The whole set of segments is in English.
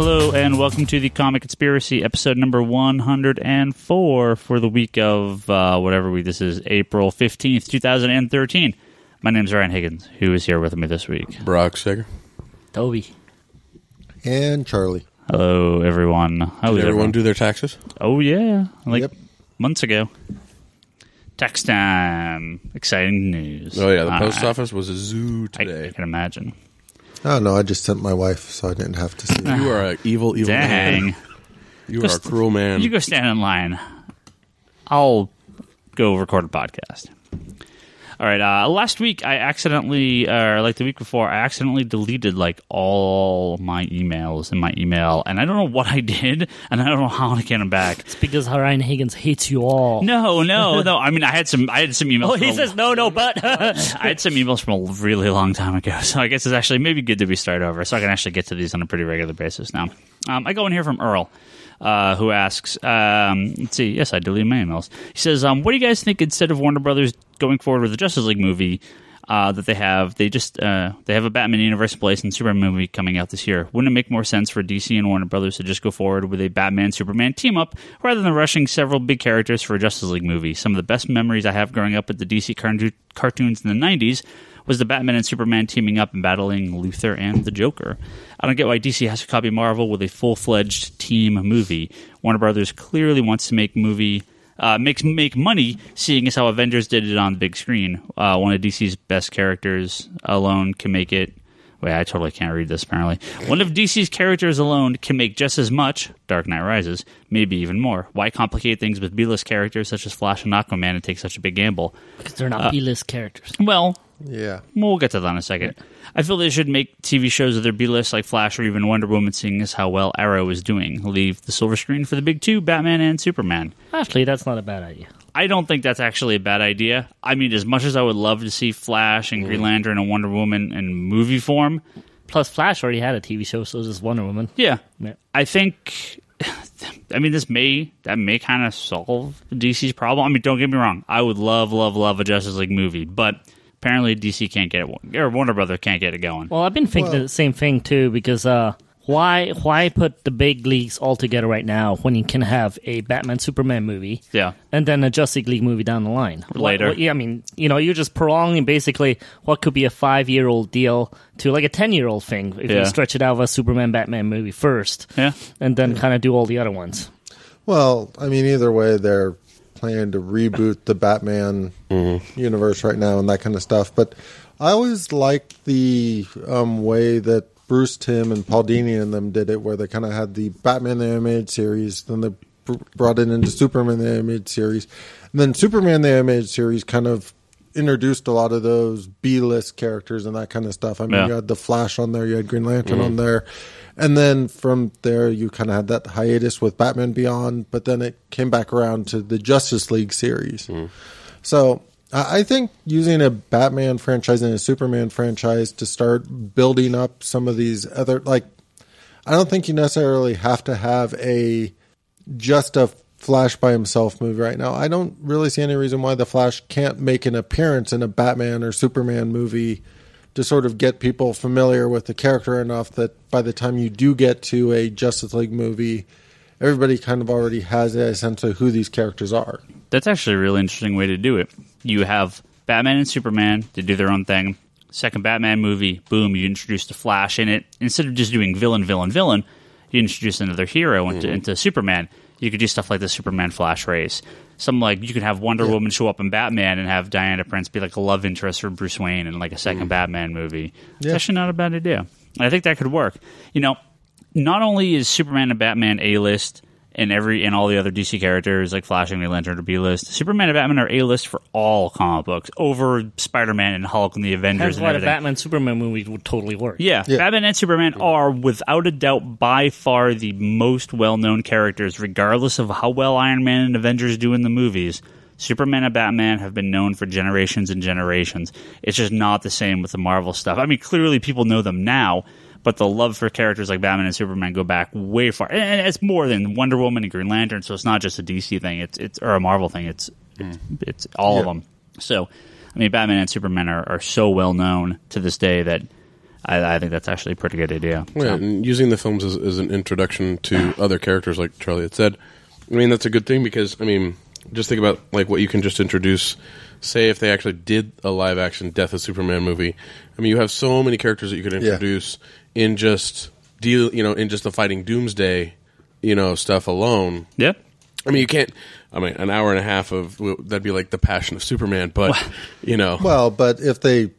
Hello, and welcome to the Comic Conspiracy, episode number 104 for the week of whatever week this is, April 15th, 2013. My name's Ryan Higgins. Who is here with me this week? Brock Sager. Toby. And Charlie. Hello, everyone. Did everyone do their taxes? Oh, yeah. Months ago. Tax time. Exciting news. Oh, yeah. The post office was a zoo today. I can imagine. Oh, no, I just sent my wife, so I didn't have to see it. You are an evil Dang. man. You are a cruel man. You go stand in line. I'll go record a podcast. All right. Last week, I accidentally, the week before, I accidentally deleted all my emails in my email, and I don't know what I did, and I don't know how to get them back. It's because Ryan Higgins hates you all. No. I mean, I had some emails. Oh, he says no, but I had some emails from a really long time ago, so I guess it's actually maybe good that we start over, so I can actually get to these on a pretty regular basis now. I go in here from Earl. Who asks, let's see, yes, I deleted my emails. He says, what do you guys think instead of Warner Brothers going forward with the Justice League movie that they have? They have a Batman Universe in place and Superman movie coming out this year. Wouldn't it make more sense for DC and Warner Brothers to just go forward with a Batman-Superman team-up rather than rushing several big characters for a Justice League movie? Some of the best memories I have growing up with the DC cartoons in the 90s was the Batman and Superman teaming up and battling Luthor and the Joker. I don't get why DC has to copy Marvel with a full-fledged team movie. Warner Brothers clearly wants to make money, seeing as how Avengers did it on the big screen. One of DC's best characters alone can make it... Wait, I totally can't read this, apparently. One of DC's characters alone can make just as much, Dark Knight Rises, maybe even more. Why complicate things with B-list characters such as Flash and Aquaman and take such a big gamble? Because they're not B-list characters. Well... Yeah. We'll get to that in a second. I feel they should make TV shows of their B-list like Flash or even Wonder Woman, seeing as how well Arrow is doing. Leave the silver screen for the big two, Batman and Superman. Actually, that's not a bad idea. I don't think that's actually a bad idea. I mean, as much as I would love to see Flash and Green Lantern and Wonder Woman in movie form. Plus, Flash already had a TV show, so does Wonder Woman. Yeah. I think... I mean, that may kind of solve DC's problem. I mean, don't get me wrong. I would love a Justice League movie, but... Apparently, DC can't get it, or Warner Brothers can't get it going. Well, I've been thinking the same thing, too, because why put the big leagues all together right now when you can have a Batman-Superman movie and then a Justice League movie down the line? Later. I mean, you're just prolonging basically what could be a 5-year-old deal to like a 10-year-old thing if you stretch it out of a Superman-Batman movie first and then kind of do all the other ones. Well, I mean, either way, they're planning to reboot the Batman universe right now and that kind of stuff. But I always liked the way that Bruce Timm and Paul Dini and them did it, where they kind of had the Batman the Animated Series, then they brought it into Superman the Animated Series, and then Superman the Animated Series kind of introduced a lot of those B-list characters and that kind of stuff. I mean, you had the Flash on there, you had Green Lantern on there. And then from there, you kind of had that hiatus with Batman Beyond, but then it came back around to the Justice League series. So I think using a Batman franchise and a Superman franchise to start building up some of these other, I don't think you necessarily have to have just a Flash by himself movie right now. I don't really see any reason why the Flash can't make an appearance in a Batman or Superman movie to sort of get people familiar with the character enough that by the time you do get to a Justice League movie, everybody kind of already has a sense of who these characters are. That's actually a really interesting way to do it. You have Batman and Superman to do their own thing. Second Batman movie, boom, you introduce the Flash in it. Instead of just doing villain, you introduce another hero into Superman. You could do stuff like the Superman-Flash race. You could have Wonder Woman show up in Batman and have Diana Prince be like a love interest for Bruce Wayne in like a second Batman movie. It's actually not a bad idea. And I think that could work. Not only is Superman and Batman A-list and all the other DC characters like Flash and Green Lantern are B-list, Superman and Batman are A-list for all comic books over Spider-Man and Hulk and the Avengers and everything. That's why the Batman-Superman movie would totally work. Yeah, Batman and Superman are, without a doubt, by far the most well-known characters, regardless of how well Iron Man and Avengers do in the movies. Superman and Batman have been known for generations and generations. It's just not the same with the Marvel stuff. I mean, clearly people know them now, but the love for characters like Batman and Superman go back way far. And it's more than Wonder Woman and Green Lantern, so it's not just a DC thing or a Marvel thing. It's all of them. So, I mean, Batman and Superman are so well known to this day that I think that's actually a pretty good idea. Yeah, and using the films as an introduction to other characters, like Charlie had said, I mean, that's a good thing because, I mean, just think about like what you can just introduce. Say if they actually did a live-action Death of Superman movie, I mean, you have so many characters that you could introduce in just in just the fighting Doomsday, stuff alone. Yeah. I mean, you can't. I mean, an hour and a half of that'd be like the Passion of Superman, but Well, but if they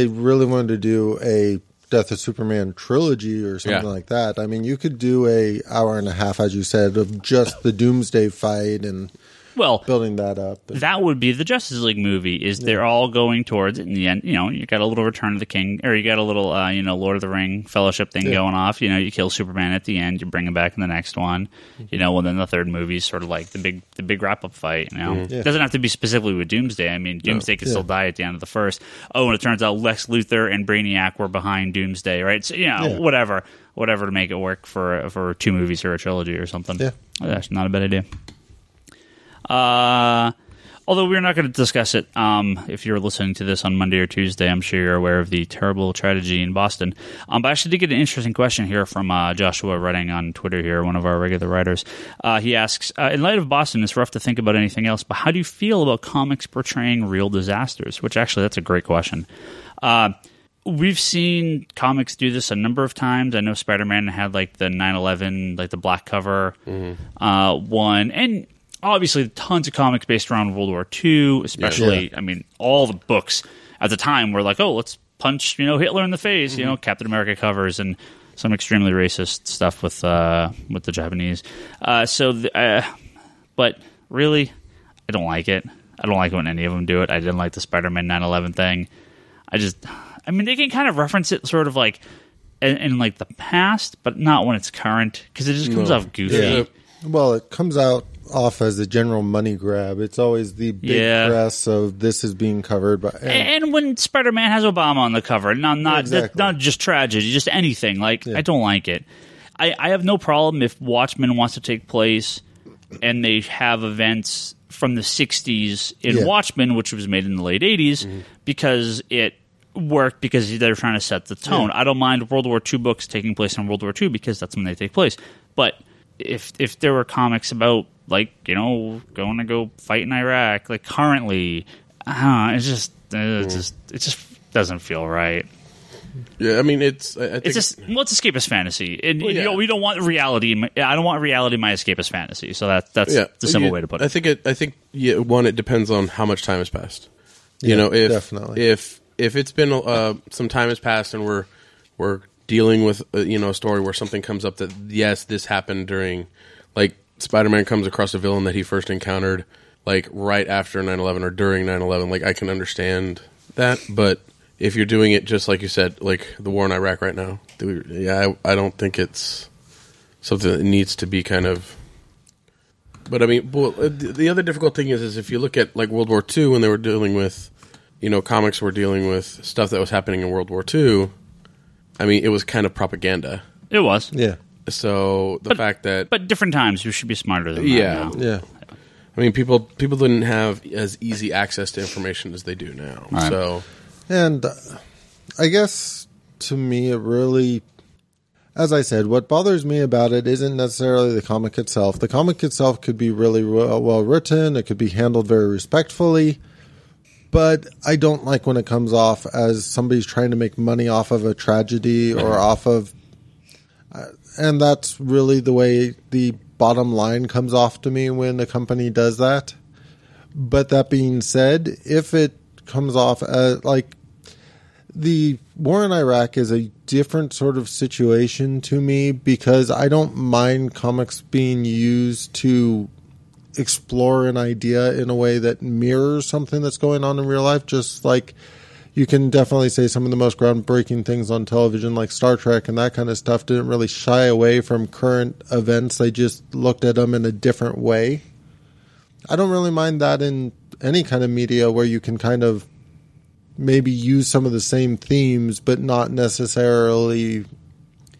really wanted to do a Death of Superman trilogy or something like that, I mean, you could do a hour and a half, as you said, of just the Doomsday fight and building that up. That would be the Justice League movie. They're all going towards it in the end. You got a little Return of the King, or you got a little Lord of the Ring Fellowship thing going off. You kill Superman at the end, you bring him back in the next one. And then the third movie is sort of like the big wrap up fight. It doesn't have to be specifically with Doomsday. I mean, Doomsday can still die at the end of the first. Oh, and it turns out Lex Luthor and Brainiac were behind Doomsday, right? So whatever to make it work for two movies or a trilogy or something. Yeah, that's not a bad idea. Although we're not going to discuss it, if you're listening to this on Monday or Tuesday, I'm sure you're aware of the terrible tragedy in Boston. But I actually did get an interesting question here from Joshua writing on Twitter here, one of our regular writers. He asks, in light of Boston, it's rough to think about anything else, but how do you feel about comics portraying real disasters? Which actually, that's a great question. We've seen comics do this a number of times. I know Spider-Man had like the 9/11, like the black cover one, and obviously tons of comics based around World War II, especially, I mean, all the books at the time were like, oh, let's punch, Hitler in the face, Captain America covers and some extremely racist stuff with the Japanese. But really, I don't like it. I don't like it when any of them do it. I didn't like the Spider-Man 9/11 thing. They can kind of reference it sort of like in like the past, but not when it's current, because it just comes off goofy. Yeah. Well, it comes off as a general money grab. It's always the big press of this is being covered. And when Spider-Man has Obama on the cover, not just tragedy, just anything. Like, I don't like it. I have no problem if Watchmen wants to take place and they have events from the 60s in Watchmen, which was made in the late 80s, because it worked because they're trying to set the tone. I don't mind World War II books taking place in World War II because that's when they take place. But if there were comics about, like, going to go fight in Iraq, like currently, it just doesn't feel right. Yeah, I mean, it's escapist fantasy, and we don't want reality. I don't want reality in my escapist fantasy. So that's the simple way to put it. I think it depends on how much time has passed. Definitely. If it's been some time has passed and we're dealing with a story where something comes up that this happened during, like, Spider-Man comes across a villain that he first encountered like right after 9/11 or during 9/11, like I can understand that, but if you're doing it just like you said, like the war in Iraq right now, I don't think it's something that needs to be kind of. But I mean, the other difficult thing is if you look at like World War II when they were dealing with, comics were dealing with stuff that was happening in World War II. I mean, it was kind of propaganda. It was, yeah. So fact that, but different times, you should be smarter than that now. Yeah. I mean, people didn't have as easy access to information as they do now. Right. So, and I guess to me, it really, as I said, what bothers me about it isn't necessarily the comic itself. The comic itself could be really well written. It could be handled very respectfully. But I don't like when it comes off as somebody's trying to make money off of a tragedy or off of... and that's really the way the bottom line comes off to me when a company does that. But that being said, if it comes off as... like, the war in Iraq is a different sort of situation to me because I don't mind comics being used to explore an idea in a way that mirrors something that's going on in real life. Just like you can definitely say some of the most groundbreaking things on television, like Star Trek and that kind of stuff, didn't really shy away from current events. They just looked at them in a different way. I don't really mind that in any kind of media where you can kind of maybe use some of the same themes, but not necessarily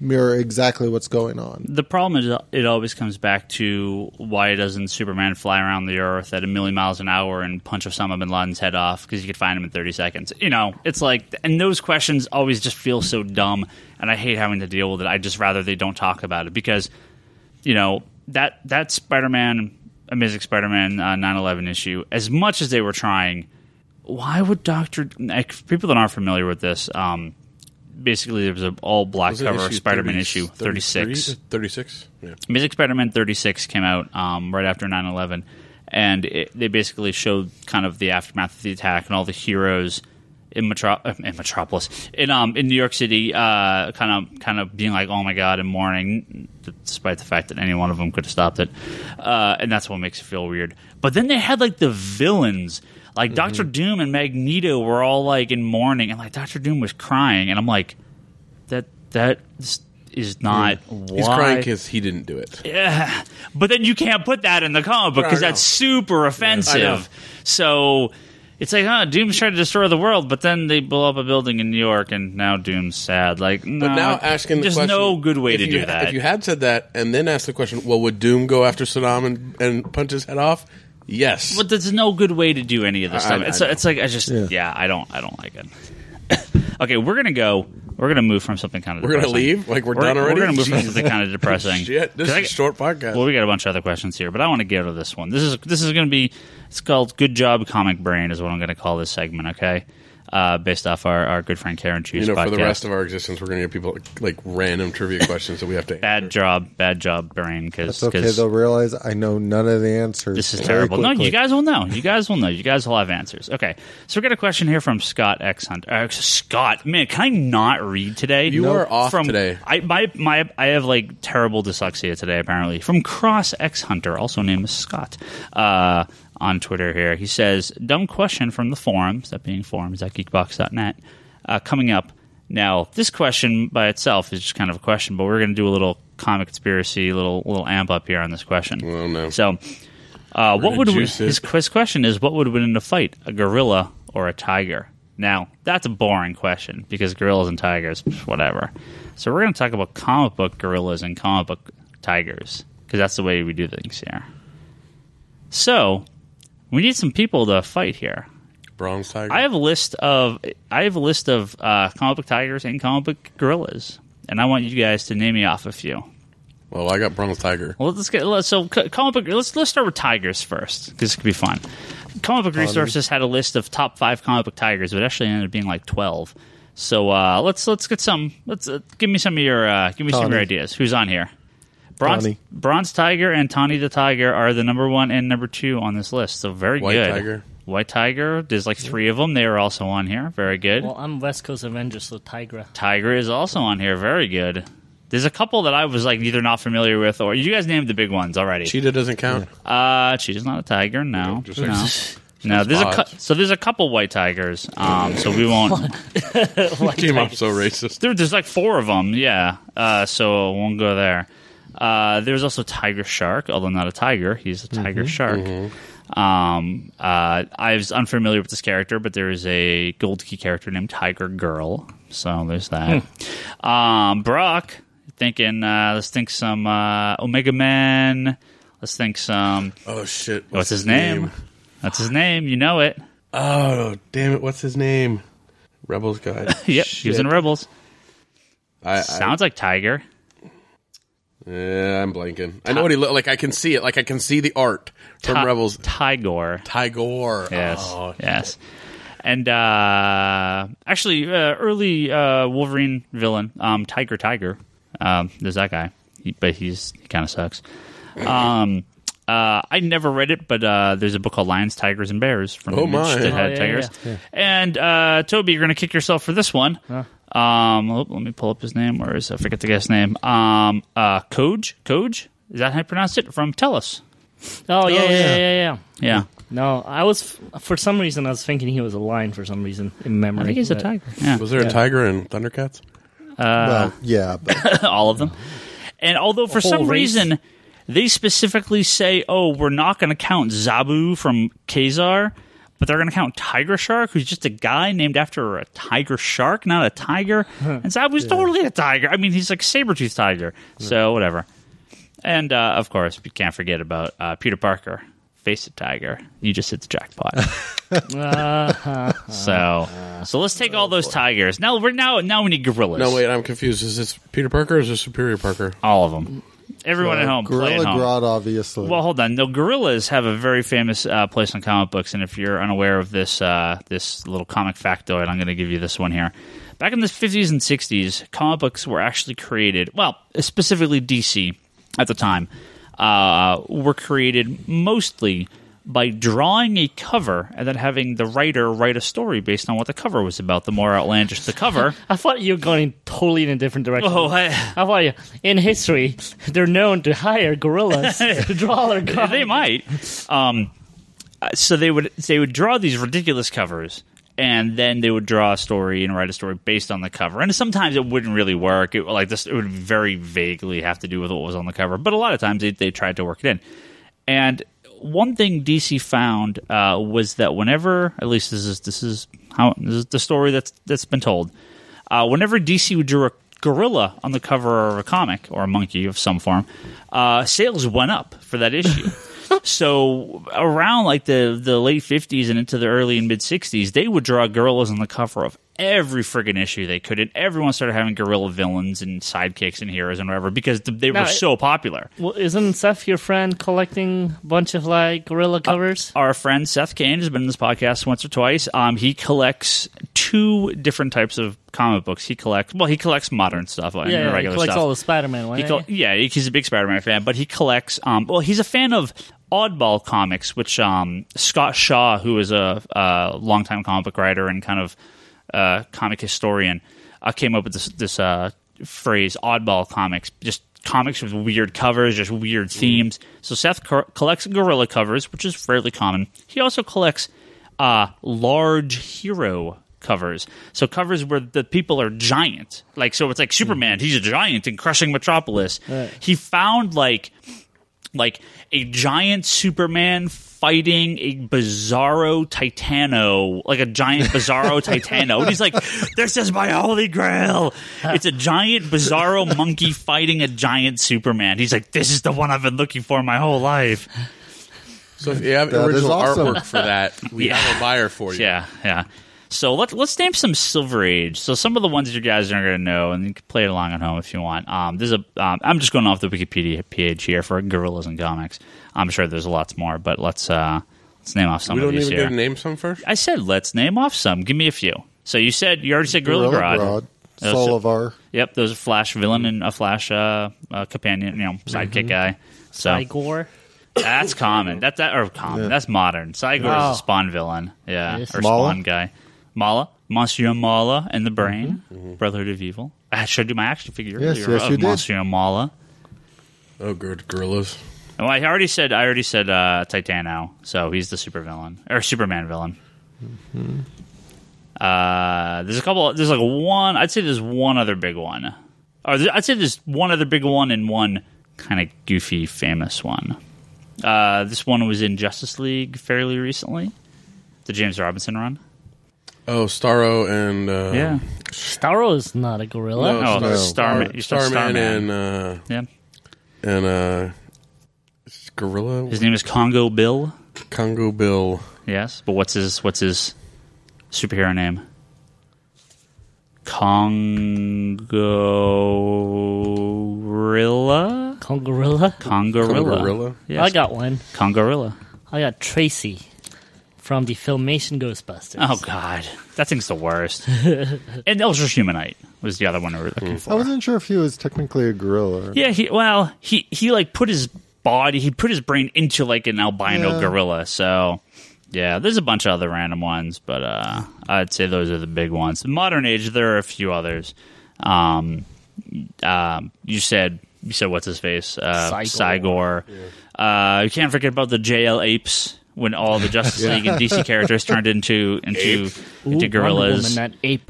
mirror exactly what's going on. The problem is it always comes back to why doesn't Superman fly around the Earth at 1,000,000 miles an hour and punch Osama bin Laden's head off because you could find him in 30 seconds? It's like, and those questions always just feel so dumb, and I hate having to deal with it. I just rather they don't talk about it because, that Spider-Man, Amazing Spider-Man 9/11 issue, as much as they were trying, why would people that aren't familiar with this, basically there was an all-black cover Spider-Man issue 36. 36? Yeah. Amazing Spider-Man 36 came out right after 9/11, and they basically showed kind of the aftermath of the attack and all the heroes in Metropolis, in New York City, kind of being like, oh my god, in mourning, despite the fact that any one of them could have stopped it, and that's what makes it feel weird. But then they had like the villains, like Doctor Doom and Magneto were all like in mourning, and like Doctor Doom was crying, and I'm like, that is not why. He's crying because he didn't do it. Yeah, but then you can't put that in the comic book because that's super offensive. Yeah, so it's like, Doom's trying to destroy the world, but then they blow up a building in New York, and now Doom's sad. Like, no, but now asking the question, there's no good way to do that. If you had said that and then asked the question, well, would Doom go after Saddam and punch his head off? Yes, but there's no good way to do any of this stuff. It's like I don't like it. Okay, we're gonna move from something kind of depressing. We're gonna leave? Like we're done already? We're gonna move from something kind of depressing. Shit, this is a short podcast. Well, we got a bunch of other questions here, but I want to get to this one. This is gonna be, it's called Good Job Comic Brain is what I'm gonna call this segment, okay? Based off our good friend Karen Chu's podcast. For the rest of our existence, we're going to give people like random trivia questions that we have to answer. Bad job, brain. That's okay. They'll realize I know none of the answers. This is terrible. Quickly. No, you guys will know. You guys will have answers. Okay, so we got a question here from Scott X Hunter. Scott, man, can I not read today? You are off today. I have like terrible dyslexia today. Apparently, from Cross X Hunter, also named Scott. On Twitter here. He says, dumb question from the forums, that being forums at geekbox.net, coming up. Now, this question by itself is just kind of a question, but we're going to do a little comic conspiracy, little amp up here on this question. Well, no. So, his question is, what would win in a fight, a gorilla or a tiger? Now, that's a boring question, because gorillas and tigers, whatever. So we're going to talk about comic book gorillas and comic book tigers, because that's the way we do things here. So, we need some people to fight here. Bronze tiger. I have a list of comic book tigers and comic book gorillas, and I want you guys to name me off a few. Well, I got bronze tiger. Well, let's start with tigers first because this could be fun. Comic Book Resources had a list of top 5 comic book tigers, but actually ended up being like 12. So let's get some. Give me some of your ideas. Who's on here? Bronze Tiger and Tawny the Tiger are the number 1 and number 2 on this list. So very good. White Tiger. There's like 3 of them. They are also on here. Very good. Well, I'm West Coast Avenger, so Tigra. Tiger is also on here. Very good. There's a couple that I was like either not familiar with or you guys named the big ones already. Cheetah doesn't count. Cheetah's not a tiger. No. No, there's a couple white tigers, so we won't. Came up so racist. There's like 4 of them, yeah. So we won't go there. There's also Tiger Shark, although not a tiger. He's a tiger shark. Mm-hmm. I was unfamiliar with this character, but there is a Gold Key character named Tiger Girl. So there's that. Brock, thinking, let's think some Omega Man. Let's think some. Oh, shit. What's his name? That's his name. You know it. Oh, damn it. What's his name? Rebels guy. Yep, he was in Rebels. Sounds like Tiger. Yeah, I'm blanking. I know what he looked like. I can see it. Like I can see the art from Rebels. Tigor. Yes. Yes. And actually, early Wolverine villain, Tiger. There's that guy, but he kind of sucks. I never read it, but there's a book called Lions, Tigers, and Bears from Image that had tigers. Yeah. And Toby, you're going to kick yourself for this one. Huh? Let me pull up his name. Where is I forget the guy's name. Koj? Is that how you pronounce it? From Tellus. Oh, yeah. Yeah. No, I was, for some reason, I was thinking he was a lion for some reason in memory. I think he's a tiger. Yeah. Was there a tiger in Thundercats? Well, yeah. But. All of them. And although for some reason they specifically say, we're not going to count Zabu from Khazar, but they're going to count Tiger Shark, who's just a guy named after a tiger shark, not a tiger. And so I was totally a tiger. I mean, he's like a saber-toothed tiger. So whatever. And, of course, we can't forget about Peter Parker, face a tiger. You just hit the jackpot. So let's take all those tigers. Now we need gorillas. No, wait, I'm confused. Is this Peter Parker or is this Superior Parker? All of them. Everyone at home, play at home. Grodd, obviously. Well, hold on. No, gorillas have a very famous place in comic books, and if you're unaware of this this little comic factoid, I'm going to give you this one here. Back in the 50s and 60s, comic books were actually created, well, specifically DC at the time, were created mostly by drawing a cover and then having the writer write a story based on what the cover was about. The more outlandish the cover... I thought you were going totally in a different direction. Oh, I thought in history, they're known to hire gorillas to draw their covers. They might. So they would draw these ridiculous covers, and then they would draw a story and write a story based on the cover. And sometimes it wouldn't really work. It would very vaguely have to do with what was on the cover. But a lot of times they tried to work it in. And one thing DC found was that whenever, at least this is the story that's been told, whenever DC would draw a gorilla on the cover of a comic or a monkey of some form, sales went up for that issue. So around like the late 50s and into the early and mid 60s, they would draw gorillas on the cover of every friggin' issue they could, and everyone started having gorilla villains and sidekicks and heroes and whatever because they were so popular. Well, isn't Seth your friend collecting a bunch of like gorilla covers? Our friend Seth Kane has been in this podcast once or twice. He collects two different types of comic books. He collects modern stuff. He collects all the Spider-Man ones. He's a big Spider-Man fan, but he collects. He's a fan of Oddball comics, which Scott Shaw, who is a longtime comic book writer and kind of comic historian, came up with this phrase, oddball comics, just comics with weird covers, just weird themes. So Seth collects gorilla covers, which is fairly common. He also collects large hero covers. So covers where the people are giant. So it's like Superman, he's a giant and crushing Metropolis. Right. He found like a giant Superman fighting a Bizarro Titano, like a giant Bizarro Titano. And he's like, this is my holy grail. It's a giant Bizarro monkey fighting a giant Superman. He's like, this is the one I've been looking for my whole life. So if you have original artwork for that, we have a buyer for you. Yeah. So let's name some Silver Age. So some of the ones that you guys are going to know, and you can play it along at home if you want. I'm just going off the Wikipedia page here for gorillas and comics. I'm sure there's lots more, but let's name off some of these here. We don't even get to name some first? I said let's name off some. Give me a few. So you already said Gorilla Grodd. Solivar. Yep, there's a Flash villain and a Flash companion, sidekick guy. So Cygor. That's common. That's modern. Cygor is a Spawn villain. Yeah, or Spawn guy. Mala, Monsieur Mala and the Brain, Brotherhood of Evil. Should I do my action figure earlier of Monsieur Mala? Oh, good gorillas. Well, I already said Titano, so he's the Superman villain. Mm-hmm. There's a couple. There's like one. I'd say there's one other big one. Or I'd say there's one other big one and one kind of goofy, famous one. This one was in Justice League fairly recently, the James Robinson run. Oh, Starro and... Starro is not a gorilla. No. Starman and gorilla? His name is Congo Bill. Congo Bill. Yes, but what's his superhero name? Congorilla? Congorilla? Yes. I got one. Congorilla. I got Tracy from the Filmation Ghostbusters. Oh, God. That thing's the worst. And Ultra Humanite was the other one we were looking for. I wasn't sure if he was technically a gorilla. Yeah, he put his brain into like an albino gorilla. So, yeah, there's a bunch of other random ones, but I'd say those are the big ones. In modern age, there are a few others. You said what's his face? Cygor. Yeah. You can't forget about the JL Apes. When all the Justice League and DC characters turned into gorillas. Wonder Woman, that ape.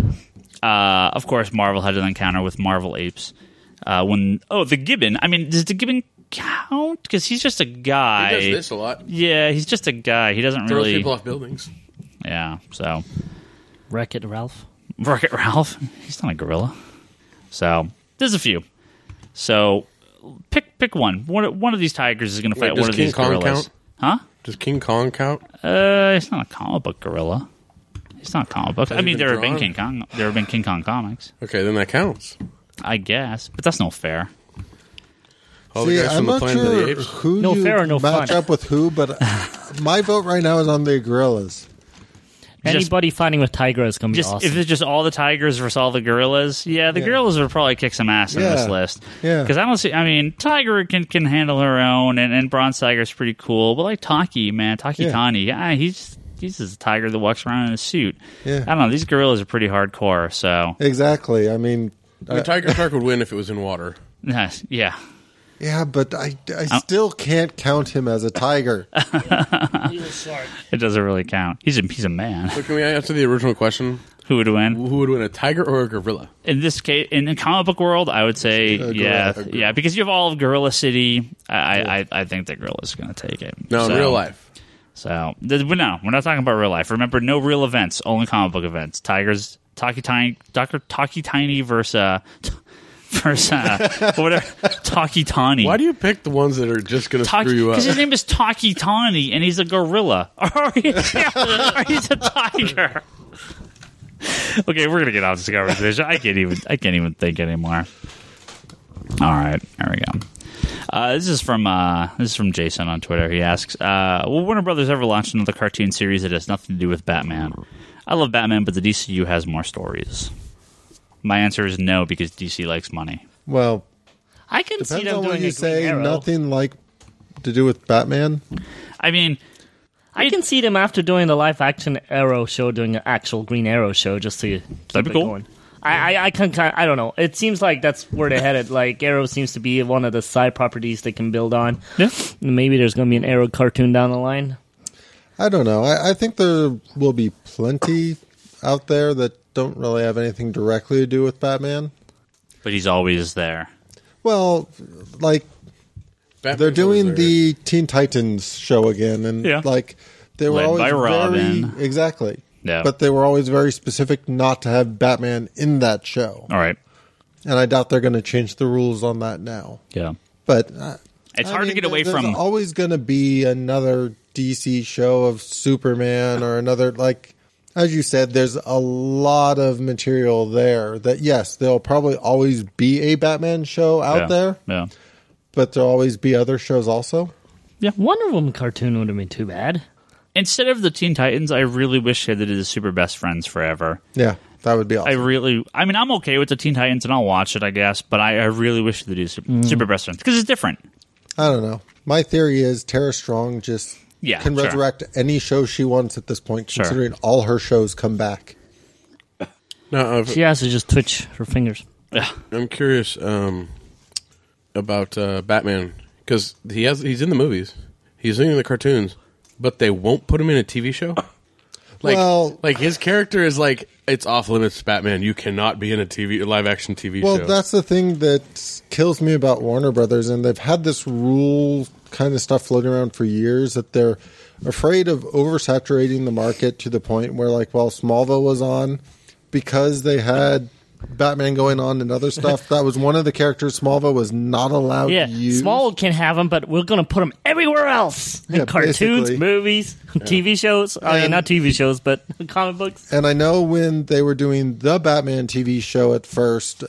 Of course, Marvel had an encounter with Marvel apes. The Gibbon. I mean, does the Gibbon count? Because he's just a guy. He does this a lot. Yeah, he's just a guy. He doesn't Throws really people off buildings. Yeah, so Wreck-It Ralph. Wreck-It Ralph. He's not a gorilla. So there's a few. So pick one. One of these tigers is going to fight one of these gorillas. Count? Huh? Does King Kong count? He's not a comic book gorilla. He's not a comic book. I mean, there have been King Kong. There have been King Kong comics. Okay, then that counts. I guess, but that's no fair. See, I'm not sure who no you fair or no match fun. up with who, but my vote right now is on the gorillas. Anybody fighting with tiger is going to be Just awesome. if it's just all the tigers versus all the gorillas, the gorillas would probably kick some ass in this list. Yeah, because I don't see. I mean, Tiger can handle her own, and Bronze Tiger's pretty cool. But like Taki Tani, he's just a tiger that walks around in a suit. Yeah, I don't know. These gorillas are pretty hardcore. So exactly. I mean, Tiger Shark would win if it was in water. Yeah. Yeah, but I still can't count him as a tiger. He's a shark. It doesn't really count. He's a man. So can we answer the original question? Who would win? Who would win, a tiger or a gorilla? In this case, in the comic book world, I would say gorilla. Because you have all of Gorilla City. I think the gorilla's going to take it. No, in real life. So no, we're not talking about real life. Remember, no real events, only comic book events. Tigers, Dr. Taki Tiny versus whatever, Taki Tani. Why do you pick the ones that are just going to screw you up? Because his name is Taki Tani, and he's a gorilla. Or he's a tiger. Okay, we're gonna get off this conversation. I can't even think anymore. All right, there we go. This is from Jason on Twitter. He asks, "Will Warner Brothers ever launch another cartoon series that has nothing to do with Batman? I love Batman, but the DCU has more stories." My answer is no, because DC likes money. Well, I can see depends them on doing what you a say. Green Arrow. Nothing like to do with Batman. I mean, I can see them after doing the live action Arrow show, doing an actual Green Arrow show, just to keep that'd be it cool. going. I don't know. It seems like that's where they're headed. Like Arrow seems to be one of the side properties they can build on. Yeah. Maybe there's going to be an Arrow cartoon down the line. I don't know. I think there will be plenty out there that don't really have anything directly to do with Batman. But he's always there. Well, like Batman's they're doing always the Teen Titans show again, and like they were Led always by Robin. very exactly. Yeah. But they were always very specific not to have Batman in that show. All right. And I doubt they're going to change the rules on that now. Yeah. But It's hard to get away there's from. always going to be another DC show of Superman or another, like, as you said, there's a lot of material there that, yes, there'll probably always be a Batman show out there. Yeah. But there'll always be other shows also. Yeah, Wonder Woman cartoon would have been too bad. Instead of the Teen Titans, I really wish they did the Super Best Friends forever. Yeah, that would be awesome. I mean, I'm okay with the Teen Titans, and I'll watch it, I guess, but I really wish they did Super Best Friends, because it's different. I don't know. My theory is Tara Strong just can resurrect any show she wants at this point, considering all her shows come back. No, she has to just twitch her fingers. Yeah. I'm curious about Batman, because he's in the movies. He's in the cartoons, but they won't put him in a TV show? Like his character is like, it's off limits, Batman. You cannot be in a live action TV show. Well, that's the thing that kills me about Warner Brothers, and they've had this rule kind of stuff floating around for years that they're afraid of oversaturating the market to the point where, like, while Smallville was on, because they had Batman going on and other stuff, that was one of the characters Smallville was not allowed to use. Smallville can have them, but we're going to put them everywhere else. In cartoons, basically. Movies, TV shows. I mean, not TV shows, but comic books. And I know when they were doing the Batman TV show at first,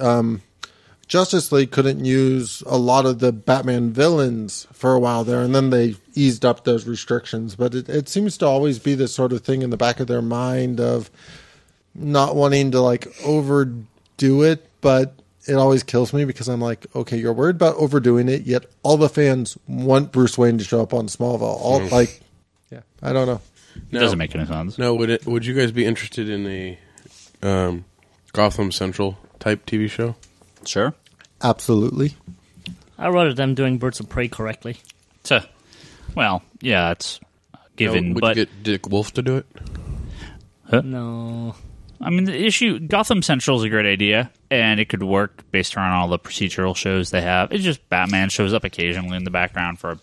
Justice League couldn't use a lot of the Batman villains for a while there, and then they eased up those restrictions. But it seems to always be this sort of thing in the back of their mind of not wanting to, like, overdo it, but it always kills me because I'm like, okay, you're worried about overdoing it, yet all the fans want Bruce Wayne to show up on Smallville. I don't know. It doesn't make any sense. No, would you guys be interested in a Gotham Central type TV show? Sure. Absolutely. I'd rather them doing Birds of Prey correctly. Well, yeah, it's given. Would but you get Dick Wolf to do it? No. I mean, the issue, Gotham Central is a great idea, and it could work based around all the procedural shows they have. It's just Batman shows up occasionally in the background for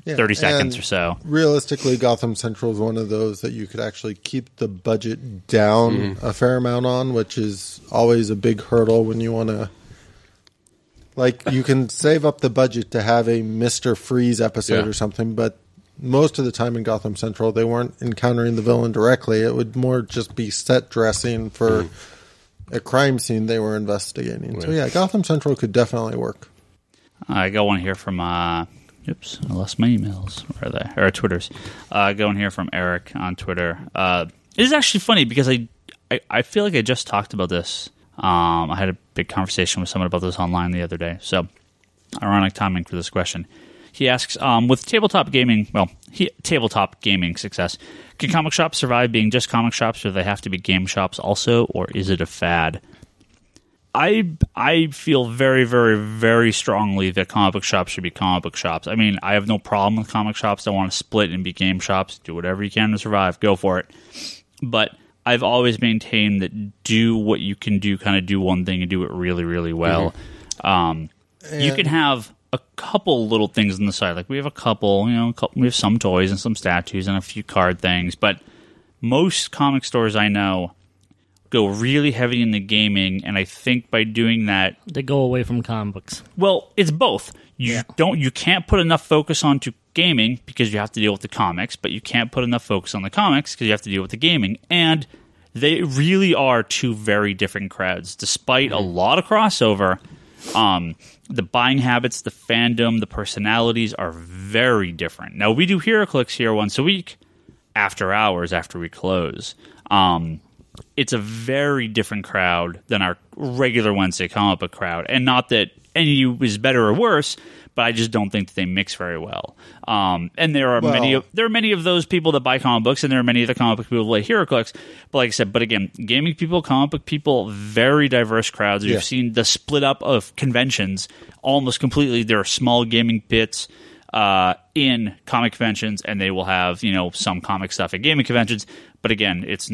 30 seconds or so. Realistically, Gotham Central is one of those that you could actually keep the budget down a fair amount on, which is always a big hurdle when you want to... Like, you can save up the budget to have a Mr. Freeze episode or something, but most of the time in Gotham Central, they weren't encountering the villain directly. It would more just be set dressing for a crime scene they were investigating. Right. So, yeah, Gotham Central could definitely work. I got one here from... Oops, I lost my emails. Where are they? Or Twitters. Going here from Eric on Twitter. It is actually funny because I feel like I just talked about this. I had a big conversation with someone about this online the other day. So, ironic timing for this question. He asks, with tabletop gaming success, can comic shops survive being just comic shops, or do they have to be game shops also, or is it a fad? I feel very, very, very strongly that comic book shops should be comic book shops. I mean, I have no problem with comic shops that want to split and be game shops. Do whatever you can to survive. Go for it. But I've always maintained that do what you can do, kind of do one thing and do it really, really well. You can have a couple little things on the side. Like we have a couple, we have some toys and some statues and a few card things. But most comic stores I know go really heavy in the gaming, and I think by doing that they go away from comic books. Well, it's both. You can't put enough focus onto gaming because you have to deal with the comics, but you can't put enough focus on the comics because you have to deal with the gaming. And they really are two very different crowds, despite a lot of crossover. The buying habits, the fandom, the personalities are very different. Now, we do HeroClix here once a week after hours after we close. It's a very different crowd than our regular Wednesday comic book crowd. And not that any is better or worse, but I just don't think that they mix very well. And there are many of those people that buy comic books, and there are many of the comic book people that play HeroClix. But like I said, again, gaming people, comic book people, very diverse crowds. You've seen the split up of conventions almost completely. There are small gaming pits in comic conventions, and they will have some comic stuff at gaming conventions. But again, it's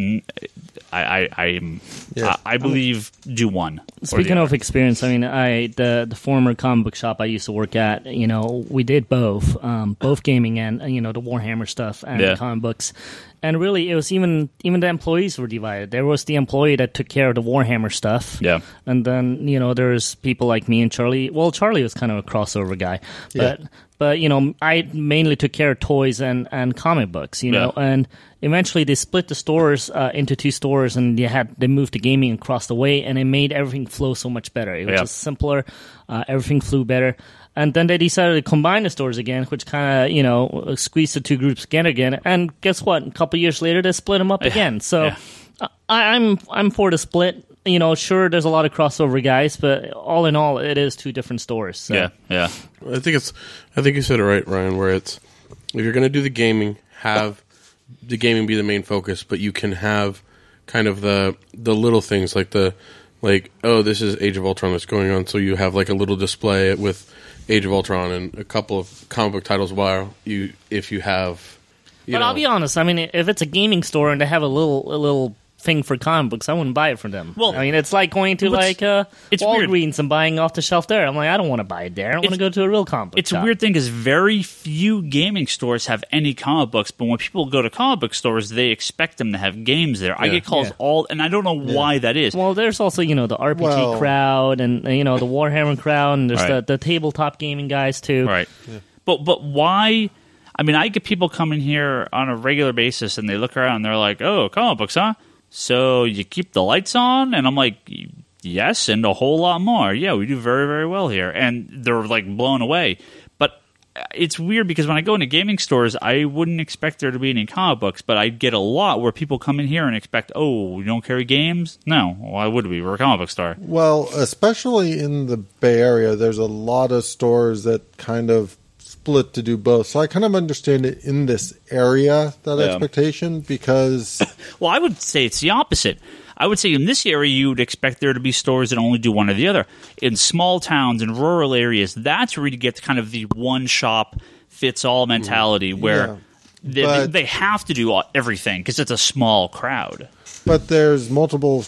I believe do one. Speaking of experience, I mean, the former comic book shop I used to work at, we did both gaming and the Warhammer stuff and the comic books. And really, it was even the employees were divided. There was the employee that took care of the Warhammer stuff. Yeah. And then, there's people like me and Charlie. Well, Charlie was kind of a crossover guy. But I mainly took care of toys and comic books, and eventually they split the stores into two stores, and they moved to gaming across the way, and it made everything flow so much better. It was just simpler. Everything flew better. And then they decided to combine the stores again, which kind of, squeezed the two groups again. And guess what? A couple years later, they split them up again. So I'm for the split. Sure, there's a lot of crossover guys, but all in all, it is two different stores. So. Yeah. I think you said it right, Ryan. Where it's if you're going to do the gaming, have the gaming be the main focus, but you can have kind of the little things like this is Age of Ultron that's going on, so you have like a little display with Age of Ultron and a couple of comic book titles. If you have, but I'll be honest. I mean, if it's a gaming store and they have a little thing for comic books, I wouldn't buy it from them. Well, I mean, it's like going to Walgreens and buying off the shelf there. I'm like, I don't want to buy it there. I want to go to a real comic book shop. A weird thing because very few gaming stores have any comic books, but when people go to comic book stores, they expect them to have games there. I get calls and I don't know why that is. Well, there's also, the RPG crowd and, the Warhammer crowd, and there's the tabletop gaming guys too. Right. Yeah. But why... I mean, I get people coming here on a regular basis, and they look around, and they're like, oh, comic books, huh? So you keep the lights on? And I'm like, yes, and a whole lot more. Yeah, we do very, very well here. And they're like blown away. But it's weird because when I go into gaming stores, I wouldn't expect there to be any comic books, but I get a lot where people come in here and expect, oh, you don't carry games? No, why would we? We're a comic book store. Well, especially in the Bay Area, there's a lot of stores that kind of split to do both. So I kind of understand it in this area, that expectation, because... Well, I would say it's the opposite. I would say in this area, you would expect there to be stores that only do one or the other. In small towns and rural areas, that's where you get kind of the one-shop-fits-all mentality where they have to do everything because it's a small crowd. But there's multiple...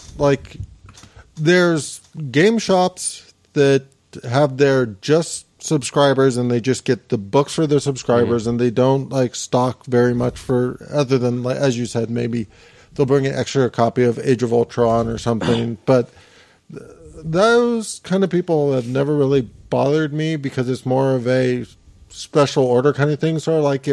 There's game shops that have their just subscribers and they just get the books for their subscribers and they don't like stock very much for other than, like, as you said, maybe they'll bring an extra copy of Age of Ultron or something. But those kind of people have never really bothered me because it's more of a special order kind of thing. So like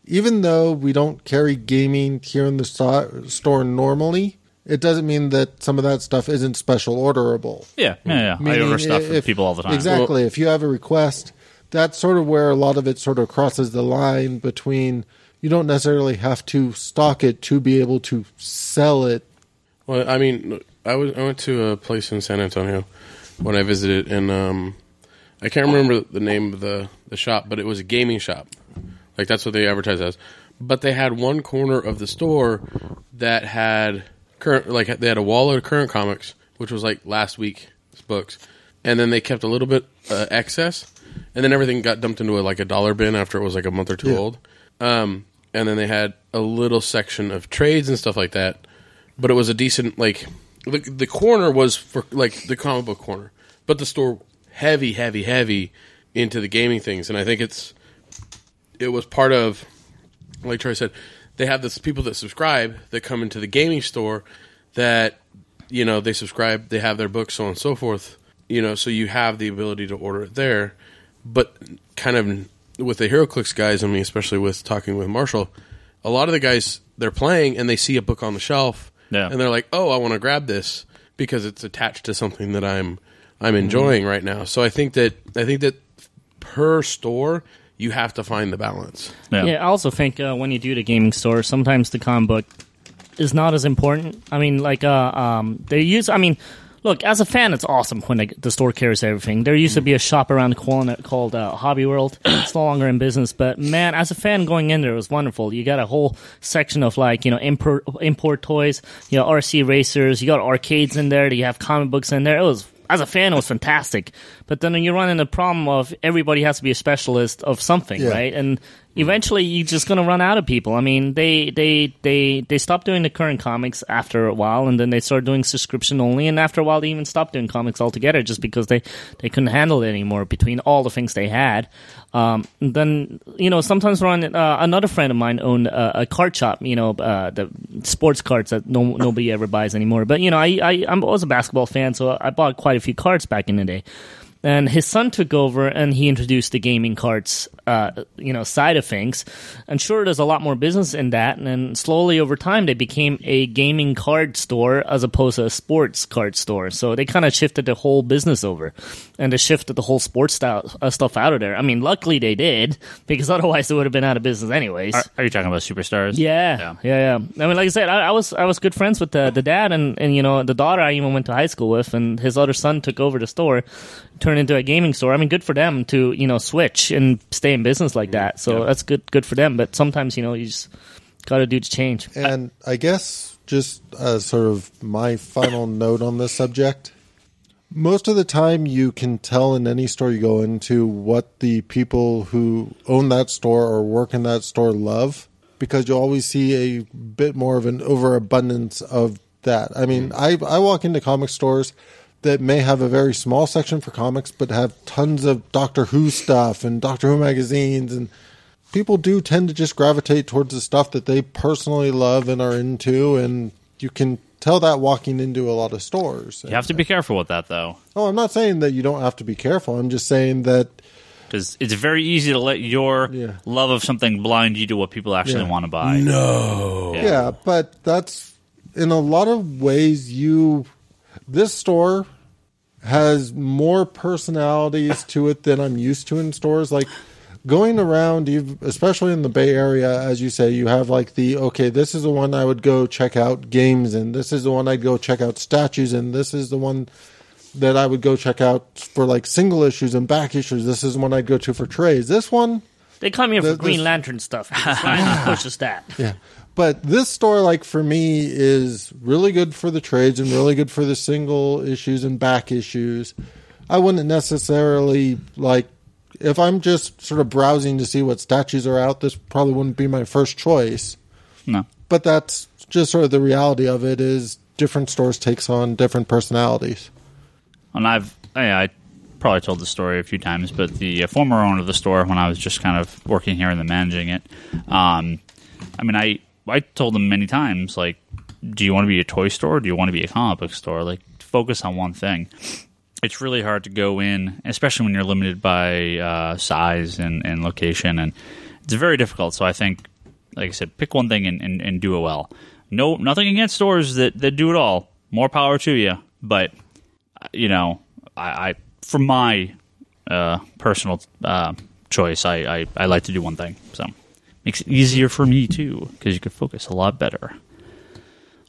even though we don't carry gaming here in the store normally, it doesn't mean that some of that stuff isn't special orderable. Yeah. I order stuff for people all the time. Exactly. If you have a request, that's sort of where a lot of it sort of crosses the line between you don't necessarily have to stock it to be able to sell it. Well, I mean, I went to a place in San Antonio when I visited, and I can't remember the name of the shop, but it was a gaming shop. Like, that's what they advertised as. But they had one corner of the store that had they had a wall of current comics, which was like last week's books, and then they kept a little bit excess, and then everything got dumped into a dollar bin after it was like a month or two old. And then they had a little section of trades and stuff like that, but it was a decent, like, the corner was for like the comic book corner, but the store heavy into the gaming things, and I think it was part of, like Troy said, they have this people that subscribe that come into the gaming store that, they subscribe, they have their books, so on and so forth, so you have the ability to order it there. But kind of with the HeroClix guys, I mean, especially with talking with Marshall, a lot of the guys, they're playing and they see a book on the shelf and they're like, oh, I want to grab this because it's attached to something that I'm enjoying right now. So I think that per store, you have to find the balance. Yeah, I also think when you do the gaming store, sometimes the comic book is not as important. I mean, like, look, as a fan, it's awesome when the store carries everything. There used to be a shop around the corner called Hobby World. It's no longer in business, but man, as a fan going in there, it was wonderful. You got a whole section of import toys, RC racers, you got arcades in there, you have comic books in there. As a fan, it was fantastic. But then you run into the problem of everybody has to be a specialist of something, right? And eventually, you're just going to run out of people. I mean, they stopped doing the current comics after a while, and then they started doing subscription only. And after a while, they even stopped doing comics altogether just because they couldn't handle it anymore between all the things they had. Then, sometimes another friend of mine owned a card shop, the sports cards that nobody ever buys anymore. But, I was a basketball fan, so I bought quite a few cards back in the day. And his son took over, and he introduced the gaming cards, side of things. And sure, there's a lot more business in that. And then slowly over time, they became a gaming card store as opposed to a sports card store. So they kind of shifted the whole business over, and they shifted the whole sports stuff out of there. I mean, luckily they did, because otherwise they would have been out of business anyways. Are you talking about Superstars? Yeah. I mean, like I said, I was good friends with the dad, and the daughter I even went to high school with, and his other son took over the store. Turn into a gaming store. I mean, good for them to switch and stay in business like that. So that's good for them. But sometimes you just got to do the change. And I guess just as sort of my final note on this subject, most of the time you can tell in any store you go into what the people who own that store or work in that store love, because you always see a bit more of an overabundance of that. I mean, I walk into comic stores that may have a very small section for comics, but have tons of Doctor Who stuff and Doctor Who magazines. And people do tend to just gravitate towards the stuff that they personally love and are into. And you can tell that walking into a lot of stores. You have to be careful with that, though. Oh, I'm not saying that you don't have to be careful. I'm just saying that because it's very easy to let your love of something blind you to what people actually want to buy. No. Yeah, but that's in a lot of ways this store has more personalities to it than I'm used to in stores. Like going around, especially in the Bay Area, as you say, you have like this is the one I would go check out games in. This is the one I'd go check out statues in. This is the one that I would go check out for like single issues and back issues. This is the one I'd go to for trades. This one, they come here for Green Lantern stuff. Ryan pushes that. Yeah. But this store, like for me, is really good for the trades and really good for the single issues and back issues. I wouldn't necessarily, like, if I'm just sort of browsing to see what statues are out, this probably wouldn't be my first choice. No. But that's just sort of the reality of it, is different stores takes on different personalities. And I probably told the story a few times, but the former owner of the store, when I was just kind of working here and then managing it, I told him many times, like, do you want to be a toy store or do you want to be a comic book store? Like, focus on one thing. It's really hard to go in, especially when you're limited by size and location, and it's very difficult. So I think, like I said, pick one thing and do it well. No, nothing against stores that do it all. More power to you. But, I from my personal choice, I like to do one thing. So makes it easier for me, too, because you can focus a lot better.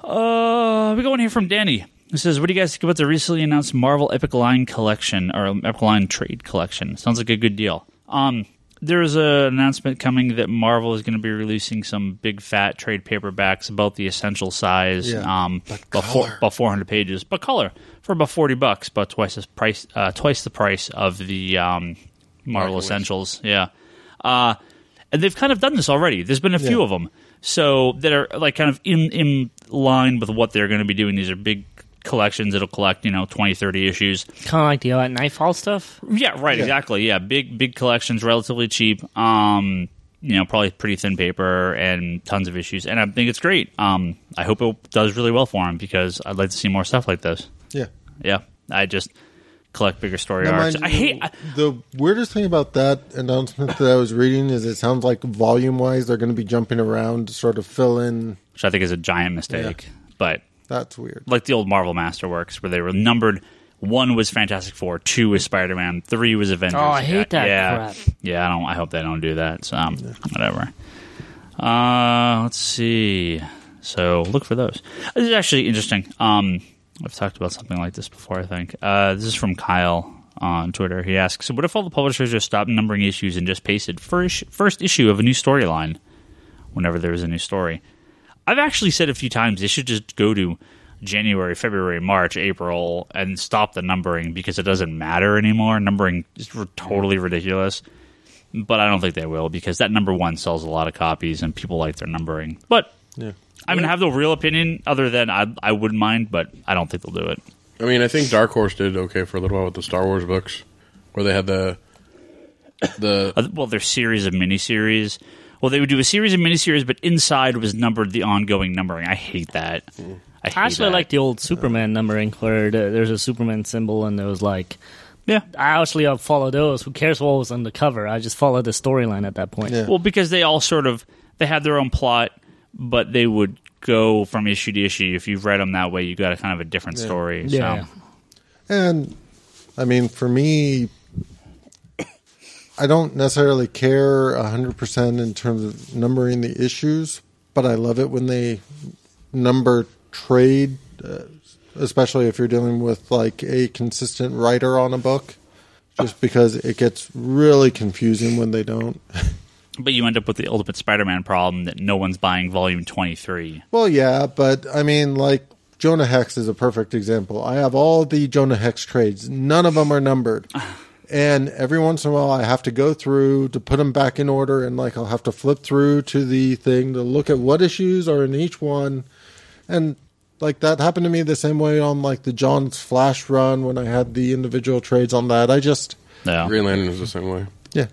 We go in here from Danny. It says, what do you guys think about the recently announced Marvel Epic Line collection, or Epic Line trade collection? Sounds like a good deal. There's an announcement coming that Marvel is going to be releasing some big fat trade paperbacks about the essential size, about 400 pages, but color for about $40, about twice the price of the Marvel Essentials. Yeah, and they've kind of done this already. There's been a few of them, so that are like kind of in line with what they're going to be doing. These are big collections. It'll collect 20, 30 issues, kind of like the Nightfall stuff. Exactly. Big collections, relatively cheap, probably pretty thin paper and tons of issues, and I think it's great. I hope it does really well for them, because I'd like to see more stuff like this. I just collect bigger story arcs. The weirdest thing about that announcement that I was reading is it sounds like volume wise they're going to be jumping around to sort of fill in, which I think is a giant mistake, but that's weird. Like the old Marvel Masterworks, where they were numbered. 1 was Fantastic Four, 2 was Spider-Man, 3 was Avengers. Oh, I hate that crap. Yeah, I hope they don't do that. So, whatever. Let's see. So, look for those. This is actually interesting. I've talked about something like this before, I think. This is from Kyle on Twitter. He asks, so what if all the publishers just stopped numbering issues and just pasted first issue of a new storyline whenever there is a new story? I've actually said a few times they should just go to January, February, March, April, and stop the numbering, because it doesn't matter anymore. Numbering is totally ridiculous. But I don't think they will, because that number 1 sells a lot of copies and people like their numbering. But I have no real opinion other than I wouldn't mind, but I don't think they'll do it. I mean, I think Dark Horse did okay for a little while with the Star Wars books, where they had their series of miniseries. Well, they would do a series of miniseries, but inside was numbered the ongoing numbering. I hate that. I like the old Superman numbering, where there's a Superman symbol, and there was like... Yeah. I actually follow those. Who cares what was on the cover? I just follow the storyline at that point. Yeah. Well, because they all they had their own plot, but they would go from issue to issue. If you've read them that way, you got a kind of a different story. Yeah. So. And, I mean, for me... I don't necessarily care 100% in terms of numbering the issues, but I love it when they number trade, especially if you're dealing with like a consistent writer on a book, just because it gets really confusing when they don't. But you end up with the Ultimate Spider-Man problem that no one's buying volume 23. Well, yeah, but I mean, like, Jonah Hex is a perfect example. I have all the Jonah Hex trades. None of them are numbered. And every once in a while, I have to go through to put them back in order, and like I'll have to flip through to the thing to look at what issues are in each one. And like that happened to me the same way on like the John's Flash run when I had the individual trades on that. Green Lantern is the same way. Yeah.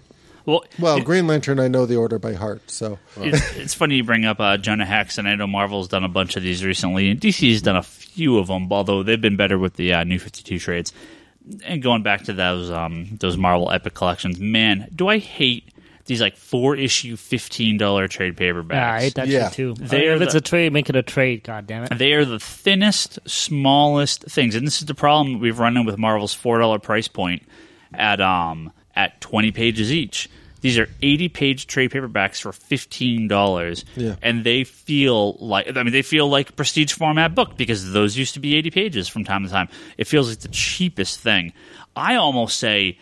Well, Green Lantern, I know the order by heart. So it's funny you bring up Jonah Hex, and I know Marvel's done a bunch of these recently, and DC's done a few of them, although they've been better with the New 52 trades. And going back to those Marvel Epic collections, man, do I hate these like 4-issue $15 trade paperbacks. Yeah, I hate that shit too. If it's a trade, make it a trade, goddammit. They are the thinnest, smallest things. And this is the problem we've run in with Marvel's $4 price point at 20 pages each. These are 80-page trade paperbacks for $15, and they feel like a prestige format book, because those used to be 80 pages from time to time. It feels like the cheapest thing. I almost say,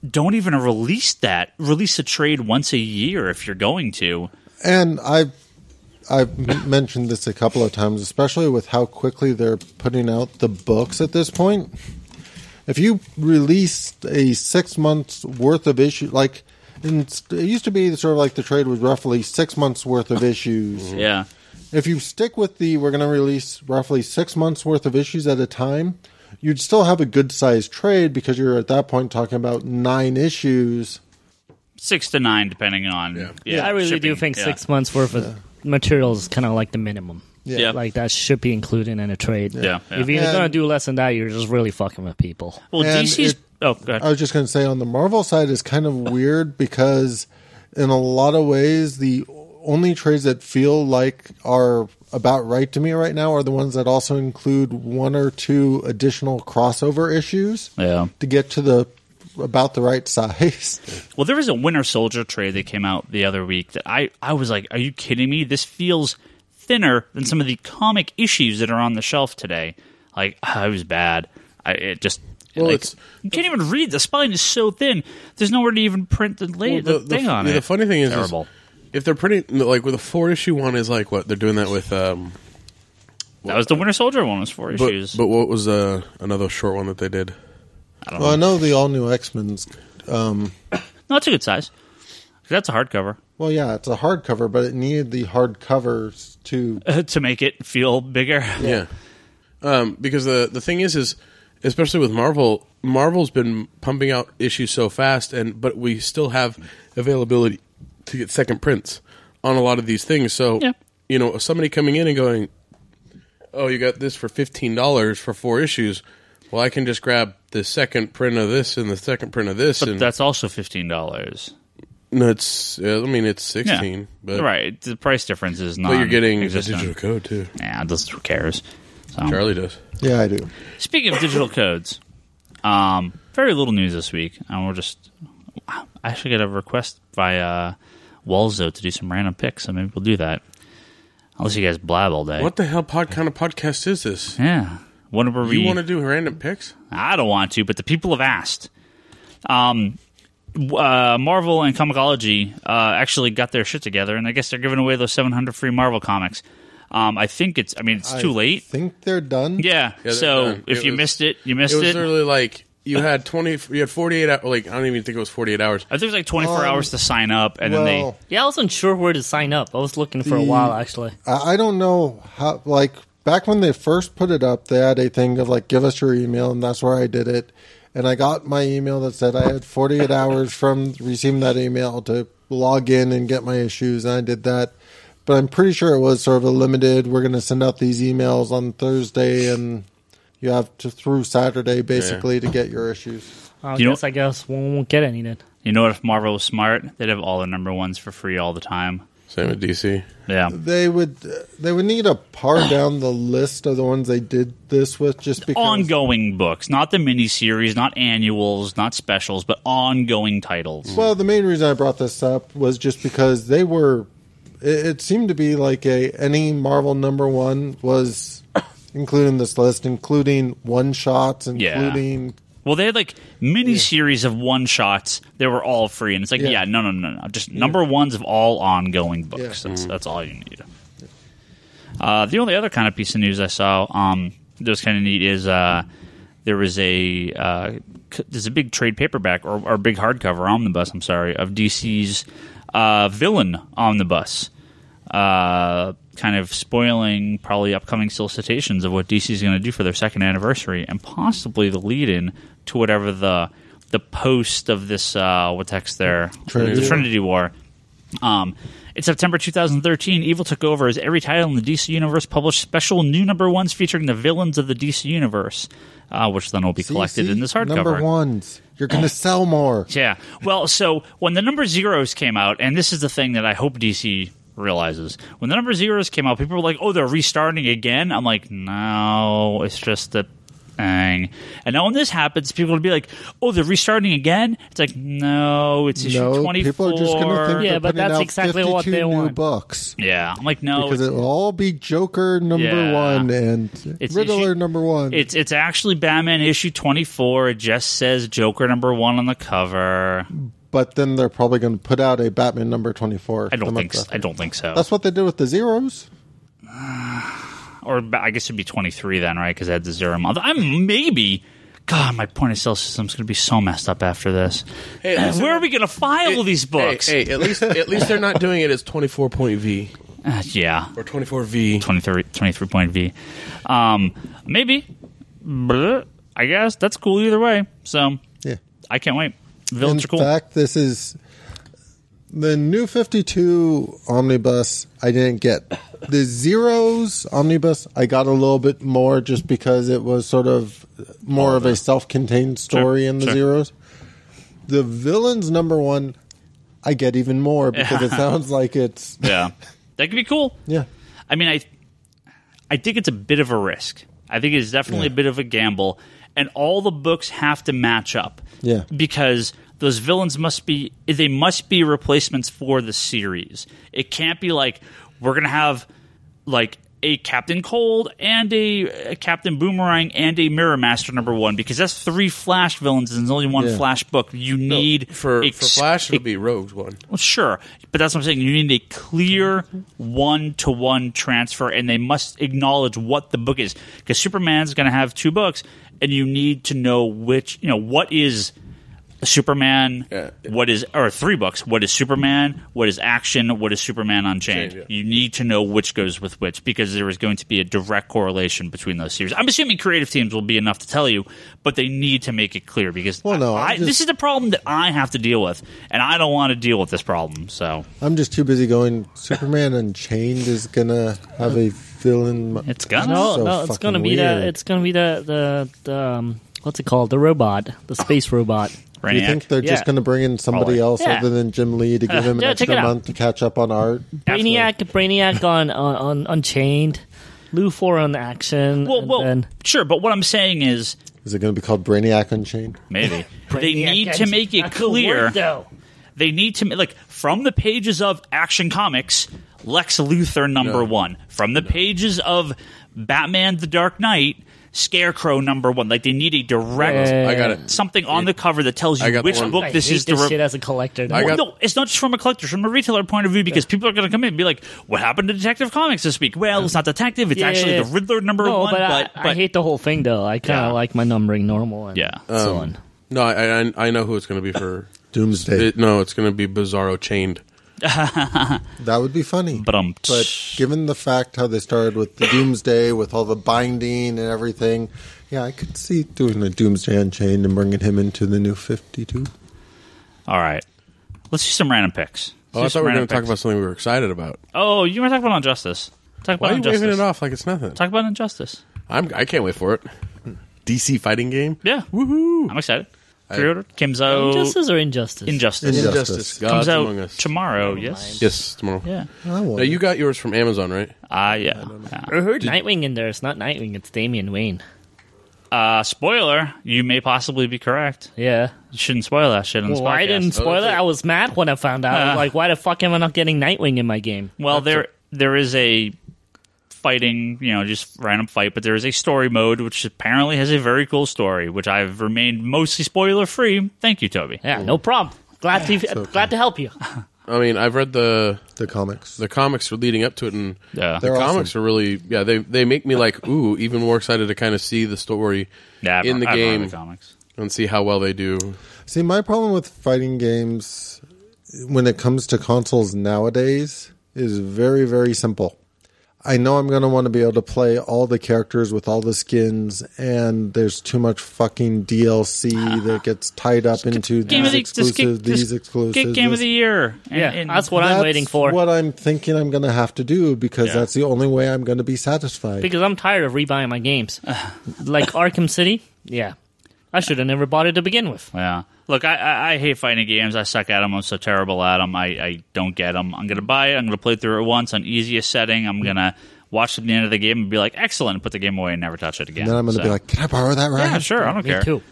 don't even release that. Release a trade once a year if you're going to. And I've mentioned this a couple of times, especially with how quickly they're putting out the books at this point. If you released a 6 months worth of issues, like... And it used to be sort of like the trade was roughly 6 months worth of issues. Yeah. If you stick with we're going to release roughly 6 months worth of issues at a time, you'd still have a good-sized trade because you're at that point talking about 9 issues. 6 to 9, depending on. Yeah, I really do think 6 months worth of materials is kind of like the minimum. Yeah. Like that should be included in a trade. Yeah. If you're going to do less than that, you're just really fucking with people. Well, And DC's. Go ahead. I was just going to say on the Marvel side is kind of weird because in a lot of ways the only trades that feel like are about right to me right now are the ones that also include 1 or 2 additional crossover issues to get to about the right size. Well, there was a Winter Soldier trade that came out the other week that I was like, are you kidding me? This feels thinner than some of the comic issues that are on the shelf today. Like, it was bad. You can't even read. The spine is so thin. There's nowhere to even print the thing on it. The funny thing is, terrible. If they're printing, like with a 4-issue one is like what? They're doing that with... that was the Winter Soldier one, was 4 issues. But what was another short one that they did? I don't know. I know the all-new X-Men's... No, it's a good size. That's a hardcover. Well, yeah, it's a hardcover, but it needed the hardcovers to make it feel bigger. Yeah. Because the thing is especially with Marvel's been pumping out issues so fast, but we still have availability to get second prints on a lot of these things. So, somebody coming in and going, oh, you got this for $15 for 4 issues. Well, I can just grab the second print of this and the second print of this. But that's also $15. No, it's 16. Yeah. But right. The price difference is not. But you're getting the digital code, too. Yeah, who cares? So. Charlie does. Yeah, I do. Speaking of digital codes, very little news this week. I actually got a request by Walzo to do some random picks, so maybe we'll do that. Unless you guys blab all day. What the hell kind of podcast is this? Yeah. You want to do random picks? I don't want to, but the people have asked. Marvel and Comixology actually got their shit together, and I guess they're giving away those 700 free Marvel comics. I think it's too late. I think they're done. Yeah. So done. If you missed it, you missed it. It was literally like you had 48 hours. Like I don't even think it was 48 hours. I think it was like 24 hours to sign up, and then they. Yeah, I wasn't sure where to sign up. I was looking for a while actually. I don't know how. Like back when they first put it up, they had a thing of like, give us your email, and that's where I did it. And I got my email that said I had 48 hours from receiving that email to log in and get my issues, and I did that. But I'm pretty sure it was sort of a limited, we're going to send out these emails on Thursday, and you have through Saturday, basically, to get your issues. I guess we won't get any then. You know what? If Marvel was smart, they'd have all their number ones for free all the time. Same with DC. Yeah. They would need to par down the list of the ones they did this with, just because ongoing books, not the miniseries, not annuals, not specials, but ongoing titles. Well, the main reason I brought this up was just because they were. It seemed to be like any Marvel number one was included in this list, including one shots, including. Yeah. Well, they had like mini-series of one-shots. They were all free. And it's like, no. Just number ones of all ongoing books. That's all you need. The only other kind of piece of news I saw that was kind of neat is there was there's a big trade paperback or big hardcover omnibus, of DC's Villain omnibus. Kind of spoiling probably upcoming solicitations of what DC is going to do for their second anniversary, and possibly the lead-in to whatever the post of this what text there, the Trinity War. In September 2013, Evil took over as every title in the DC Universe published special new number ones featuring the villains of the DC Universe, which then will be collected in this hardcover. Number ones. You're going to sell more. Yeah. Well, so when the number zeros came out, and this is the thing that I hope DC realizes, when the number zeros came out, people were like, oh, they're restarting again. I'm like, no, it's just a thing. And now when this happens, people will be like, oh, they're restarting again. It's like, no, it's issue 24. People are just going to think they're but that's exactly what they want. Books. Yeah, I'm like, no, because it'll all be Joker number one and Riddler number one. It's actually Batman issue 24. It just says Joker number one on the cover. But then they're probably going to put out a Batman number 24. I don't think so. That's what they did with the zeros. Or I guess it'd be 23 then, right? Because it had the zero month. God, my point of sale system's going to be so messed up after this. Hey, where are we going to file these books? Hey, at least they're not doing it as 24.V. Yeah. Or 24V. 23.V. Maybe. I guess that's cool either way. So Yeah. I can't wait. Villains are cool. In fact, this is the new 52 omnibus. I didn't get the Zeros omnibus. I got a little bit more just because it was sort of more of a self-contained story in the Zeros. The Villains #1, I get even more because it sounds like it's Yeah, that could be cool. yeah. I mean, I think it's a bit of a risk. I think it's definitely a bit of a gamble, and all the books have to match up. Yeah. Because those villains must be replacements for the series. It can't be like we're going to have like a Captain Cold and a Captain Boomerang and a Mirror Master #1 because that's 3 Flash villains and there's only one Flash book. You need for Flash it'll be Rogue's one. Well, sure, but that's what I'm saying. You need a clear one-to-one transfer, and they must acknowledge what the book is because Superman's going to have 2 books, and you need to know which. What is Superman? Or 3 books? What is Superman? What is Action? What is Superman Unchained? You need to know which goes with which because there is going to be a direct correlation between those series. I'm assuming creative teams will be enough to tell you, but they need to make it clear because this is the problem that I have to deal with, and I don't want to deal with this problem. So I'm just too busy going. Superman Unchained is gonna have a villain. It's gonna no, it's gonna be the what's it called? The robot, the space robot. Do you think they're just going to bring in somebody else other than Jim Lee to give him an extra month to catch up on art? Brainiac on Unchained, Luthor on Action. Well, sure, but what I'm saying is it going to be called Brainiac Unchained? Maybe. They need to make it clear. They need to from the pages of Action Comics, Lex Luthor #1. From the pages of Batman: The Dark Knight, Scarecrow #1. Like they need a direct I got it. Something on the cover that tells you which book this is. This shit as a collector. No, it's not just from a collector, it's from a retailer point of view because people are going to come in and be like, "What happened to Detective Comics this week?" Well, it's not Detective; it's actually the Riddler #1. But I hate the whole thing though. I kind of like my numbering normal and so on. No, I know who it's going to be for Doomsday. It's going to be Bizarro Chained. That would be funny. But given the fact how they started with the Doomsday, with all the binding and everything, I could see doing a Doomsday Unchained and bringing him into the new 52. All right. Let's do some random picks. I thought we were going to talk about something we were excited about. Oh, you want to talk about Injustice. Why are you waving it off like it's nothing? Talk about Injustice. I can't wait for it. DC fighting game? Yeah. Woohoo! I'm excited. Pre-order comes out. Injustice or Injustice? Injustice. Comes out tomorrow. Yes, tomorrow. Yeah. Now you got yours from Amazon, right? Yeah. I heard Nightwing in there. It's not Nightwing. It's Damian Wayne. Spoiler. You may possibly be correct. Yeah. You shouldn't spoil that shit on this podcast. I didn't spoil it. I was mad when I found out. I was like, why the fuck am I not getting Nightwing in my game? Well, there is a fighting, just random fight, but there is a story mode which apparently has a very cool story, which I've remained mostly spoiler free. Thank you, Toby. Yeah, no problem. Glad to help you. I mean, I've read the comics. The comics are leading up to it, and the comics are really they make me like even more excited to kind of see the story in the game and see how well they do. See, my problem with fighting games when it comes to consoles nowadays is very, very simple. I know I'm going to want to be able to play all the characters with all the skins, and there's too much fucking DLC that gets tied up into these exclusives. Get Game of the Year. That's what I'm waiting for. That's what I'm thinking I'm going to have to do because that's the only way I'm going to be satisfied. Because I'm tired of rebuying my games. Like Arkham City, I should have never bought it to begin with. Yeah. Look, I hate fighting games. I suck at them. I'm so terrible at them. I don't get them. I'm going to buy it. I'm going to play through it once on easiest setting. I'm going to watch the end of the game and be like, excellent, put the game away and never touch it again. And then I'm going to be like, can I borrow that, Ryan? Yeah, sure. I don't care. Me too.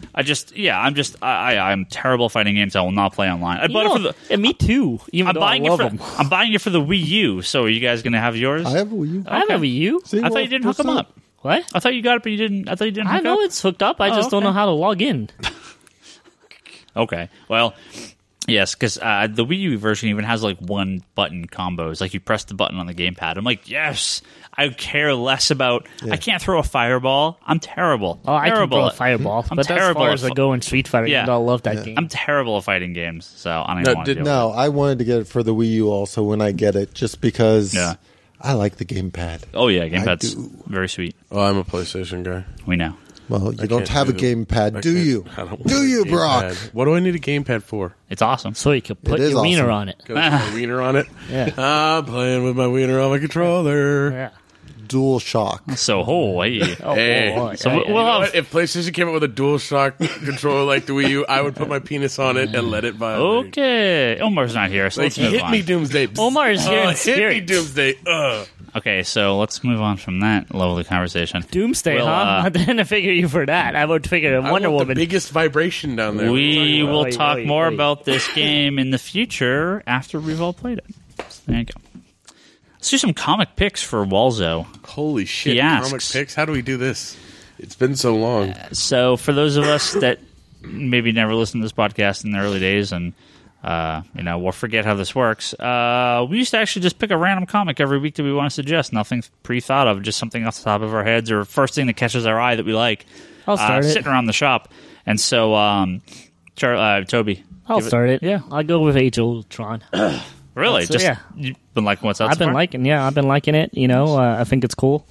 I'm terrible at fighting games. I will not play online. I bought it for the... me too. Even though I love them. I'm buying it for the Wii U. So are you guys going to have yours? I have a Wii U. I have a Wii U. I thought you didn't hook them up. What? I thought you got it, but you didn't. I thought you didn't hook up. I know it's hooked up. I just don't know how to log in. Okay. Well, yes, because the Wii U version even has like one button combos. Like you press the button on the gamepad. I'm like, yes, I care less about. I can't throw a fireball. I'm terrible. Oh, I can throw a fireball. I'm but terrible as far as I go in Street Fighter, I love that game. I'm terrible at fighting games, so I don't even want to do it. No, I wanted to get it for the Wii U also when I get it, just because I like the gamepad. Oh, yeah, gamepad's very sweet. Oh, I'm a PlayStation guy. We know. Well, you don't have a gamepad, do you? Do you, Brock? What do I need a gamepad for? It's awesome. So you can put your wiener on it. Can I put my wiener on it? Yeah. I'm playing with my wiener on my controller. Yeah. Dual shock. So, hey. If PlayStation came out with a dual shock controller like the Wii U, I would put my penis on it and let it vibrate. Okay. Omar's not here, so Like, let's move hit on. me, Doomsday. Omar's here in Hit spirit. me, Doomsday. Okay, so let's move on from that lovely conversation. Doomsday, We'll, huh? I didn't figure you for that. I would figure Wonder I want Woman. the biggest vibration down there. We will Wait, talk wait, more wait. about this game in the future after we've all played it. So there you go. Let's do some comic picks for Walzo. Holy shit. He Comic asks. picks? How do we do this? It's been so long. So for those of us that maybe never listened to this podcast in the early days and we'll forget how this works, we used to actually just pick a random comic every week that we want to suggest. Nothing pre-thought of, just something off the top of our heads or first thing that catches our eye that we like. I'll start it. Sitting around the shop. And so, Toby. I'll start it. Yeah. I'll go with Age of Ultron. Really? So, yeah. You've been liking what's out I've been liking it. I think it's cool.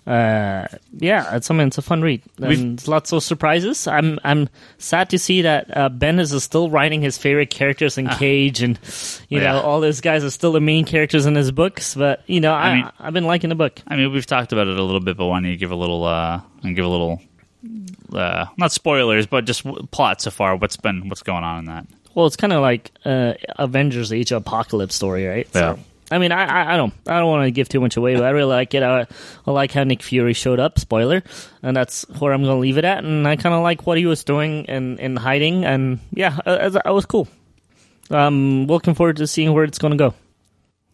It's a fun read. And lots of surprises. I'm sad to see that Bendis is still writing his favorite characters in Cage, and all those guys are still the main characters in his books. But I've been liking the book. I mean, we've talked about it a little bit, but why don't you give a little not spoilers, but just plot so far. What's going on in that? Well, it's kind of like Avengers: Age of Apocalypse story, right? Yeah. So, I mean, I don't want to give too much away, but I really like it. I like how Nick Fury showed up. Spoiler, and that's where I'm going to leave it at. And I kind of like what he was doing in hiding, and it was cool. Looking forward to seeing where it's going to go.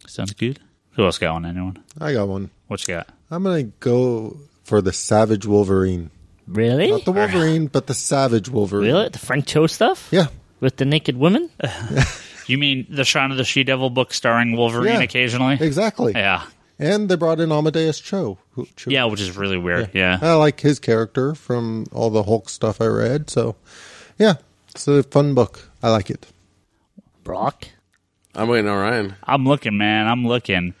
Sounds good. Who else got one? Anyone? I got one. What you got? I'm going to go for the Savage Wolverine. Really? Not the Wolverine, but the Savage Wolverine. Really? The Frank Cho stuff? Yeah. With the naked women? You mean the Shaun of the She-Devil book starring Wolverine occasionally? Exactly. Yeah. And they brought in Amadeus Cho. Yeah, which is really weird. Yeah. I like his character from all the Hulk stuff I read. So, yeah, it's a fun book. I like it. Brock? I'm waiting on Ryan. I'm looking, man. I'm looking.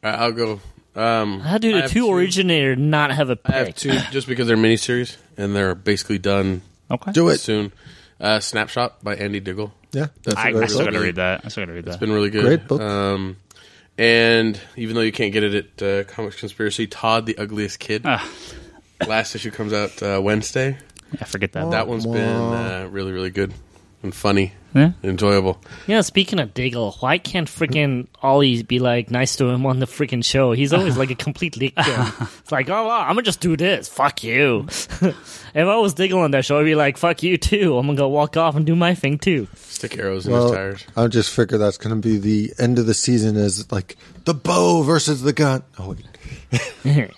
I'll go. How do the two originator not have a pick? I have two just because they're miniseries and they're basically done Okay. Do it. soon. Snapshot by Andy Diggle. Yeah, that's a I great still book. got to read that. It's been really good. Great book. And even though you can't get it at Comics Conspiracy, Todd the Ugliest Kid. Last issue comes out Wednesday. I forget that. That one's been really, really good and funny. Yeah. Enjoyable. Yeah, speaking of Diggle, why can't freaking Ollie be like nice to him on the freaking show? He's always like a complete dick to him. It's like, oh, wow, I'm gonna just do this. Fuck you. If I was Diggle on that show, I'd be like, fuck you too. I'm gonna go walk off and do my thing too. Stick arrows in his tires. I just figure that's going to be the end of the season is like the bow versus the gun. Oh, wait.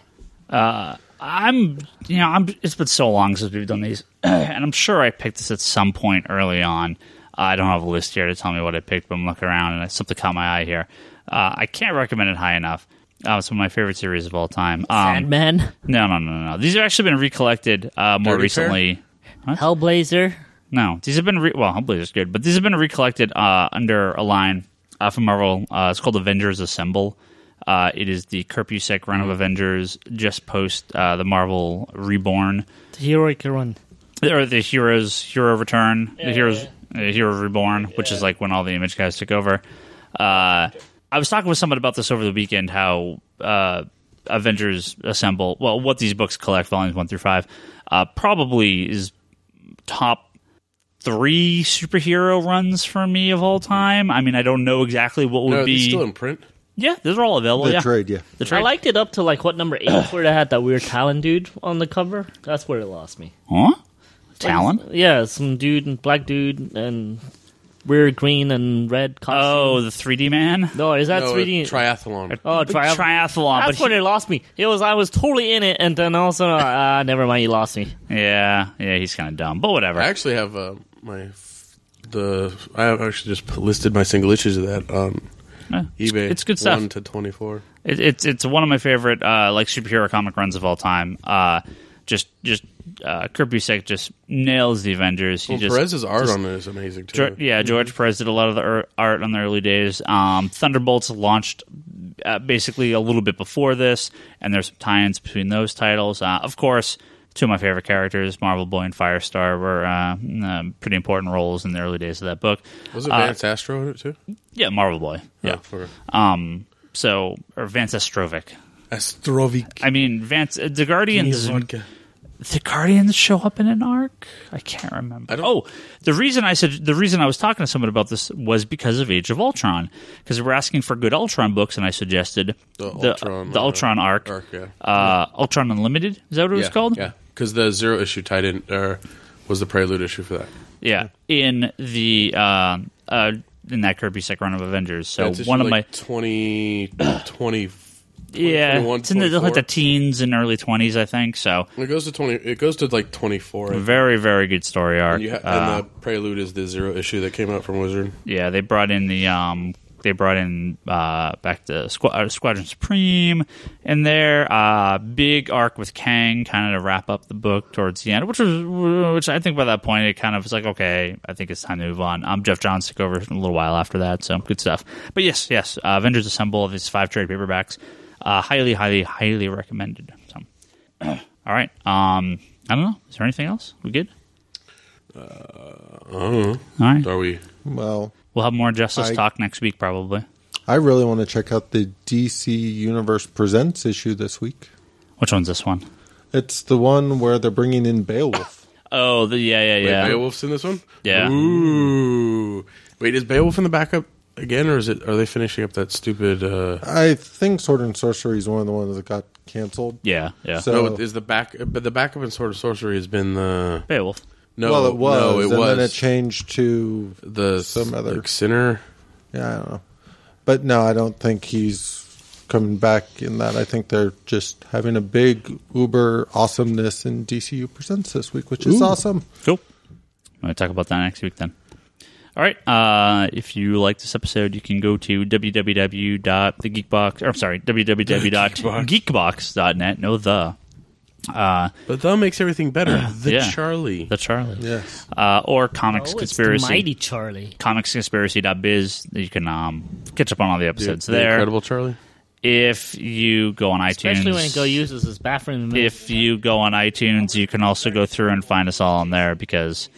It's been so long since we've done these, and I'm sure I picked this at some point early on. I don't have a list here to tell me what I picked, but I'm looking around and something caught my eye here. I can't recommend it high enough. It's one of my favorite series of all time. Sandman? No. These have actually been recollected more Dirty recently. Hellblazer? No, these have been Hellblazer's good, but these have been recollected under a line from Marvel. It's called Avengers Assemble. It is the Kirpusek run of Avengers just post the Marvel Reborn. The heroic run. Or the Hero Return. The Hero Reborn, which is like when all the Image guys took over. I was talking with someone about this over the weekend, how Avengers Assemble, well, what these books collect, volumes 1 through 5, probably is top 3 superhero runs for me of all time. I mean, I don't know exactly what would be. It's still in print. Yeah, those are all available. The trade, yeah. The trade. I liked it up to like what number 8 where they had that weird Talon dude on the cover. That's where it lost me. Huh? Talon? Yeah, some dude, black dude, and weird green and red costume. Oh, the 3D man? No, is that 3D? Triathlon. Oh, Triathlon. That's when it lost me. I was totally in it, and then also, never mind, you lost me. Yeah, he's kind of dumb, but whatever. I actually have I actually just listed my single issues of that on eBay. It's good stuff. 1 to 24. It's one of my favorite like superhero comic runs of all time. Kirpusek just nails the Avengers. Perez's art on it is amazing too. George Perez did a lot of the art on the early days. Thunderbolts launched basically a little bit before this, and there's some tie-ins between those titles. Of course, two of my favorite characters, Marvel Boy and Firestar, were pretty important roles in the early days of that book. Was it Vance Astro in it too? Yeah, Marvel Boy. Yeah. Oh, okay. Or Vance Astrovic. Astrovic. I mean, the Guardians show up in an arc? I can't remember. The reason I was talking to someone about this was because of Age of Ultron, because we're asking for good Ultron books, and I suggested the Ultron arc. Ultron Unlimited, is that what it was called? Yeah, because the Zero issue tied in was the prelude issue for that. Yeah, in the in that Kirby second run of Avengers. So one of my 2020. Yeah, it's in the teens and early 20s, I think. So it goes to 20. It goes to like 24. Very, very good story arc. And the prelude is the Zero issue that came out from Wizard. Yeah, they brought in back to Squadron Supreme in there. Big arc with Kang, kind of to wrap up the book towards the end, which I think by that point it kind of was like, okay, I think it's time to move on. Jeff Johns took over a little while after that, so good stuff. But yes, Avengers Assemble, these 5 trade paperbacks. Highly, highly, highly recommended. So, all right. I don't know. Is there anything else? We good? I don't know. All right. Are we? Well, we'll have more Justice talk next week, probably. I really want to check out the DC Universe Presents issue this week. Which one's this one? It's the one where they're bringing in Beowulf. Oh, Wait, Beowulf's in this one? Yeah. Ooh. Wait, is Beowulf in the backup again, or are they finishing up that stupid? I think Sword and Sorcery is one of the ones that got canceled. Yeah. So is the backup in Sword and Sorcery has been the Beowulf. No, it was. Then it changed to some other like Sinner. Yeah, I don't know, but no, I don't think he's coming back in that. I think they're just having a big uber awesomeness in DCU Presents this week, which is awesome. Cool. I'm going to talk about that next week then. All right. If you like this episode, you can go to www.geekbox.net. No, the. But the makes everything better. Charlie. The Charlie. Yes. Or Comics Conspiracy. It's the mighty Charlie. Comicsconspiracy.biz. You can catch up on all the episodes the there. Incredible Charlie. If you go on iTunes. Especially when Go uses his bathroom. If you go on iTunes, you can also go through and find us all on there because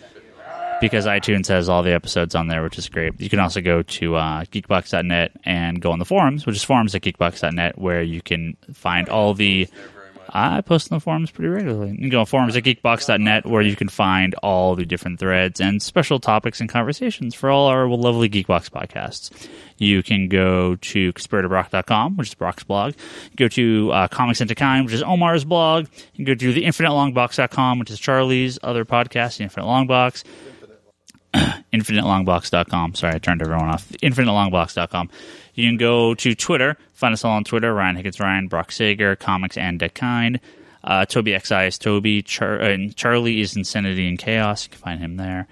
iTunes has all the episodes on there, which is great. You can also go to geekbox.net and go on the forums, which is forums.geekbox.net, where you can find all the... I post on the forums pretty regularly. You can go on forums.geekbox.net, where you can find all the different threads and special topics and conversations for all our lovely Geekbox podcasts. You can go to conspiratorBrock.com, which is Brock's blog. Go to Comics Into Kind, which is Omar's blog. You can go to theinfinitelongbox.com, which is Charlie's other podcast, The Infinite Longbox. InfiniteLongbox.com. Sorry, I turned everyone off. InfiniteLongbox.com. You can go to Twitter. Find us all on Twitter. Ryan Higgins, Ryan, Brock Sager, Comics and Kind. Toby XI is Toby. Charlie is Insanity and Chaos. You can find him there.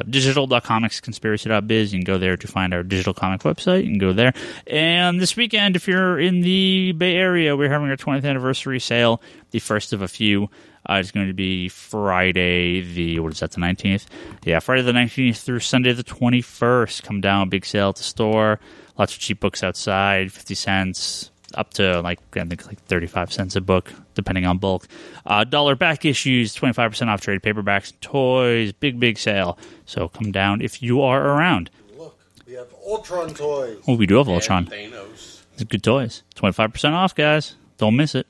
Digital.comicsconspiracy.biz. You can go there to find our digital comic website. You can go there. And this weekend, if you're in the Bay Area, we're having our 20th anniversary sale, the first of a few. It's going to be Friday the 19th? Yeah, Friday the 19th through Sunday the 21st. Come down, big sale at the store. Lots of cheap books outside, 50 cents, up to I think 35 cents a book, depending on bulk. Dollar back issues, 25% off trade paperbacks, toys, big sale. So come down if you are around. Look, we have Ultron toys. Oh, we do have Ultron. Thanos. Good toys. 25% off, guys. Don't miss it.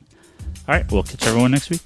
All right, we'll catch everyone next week.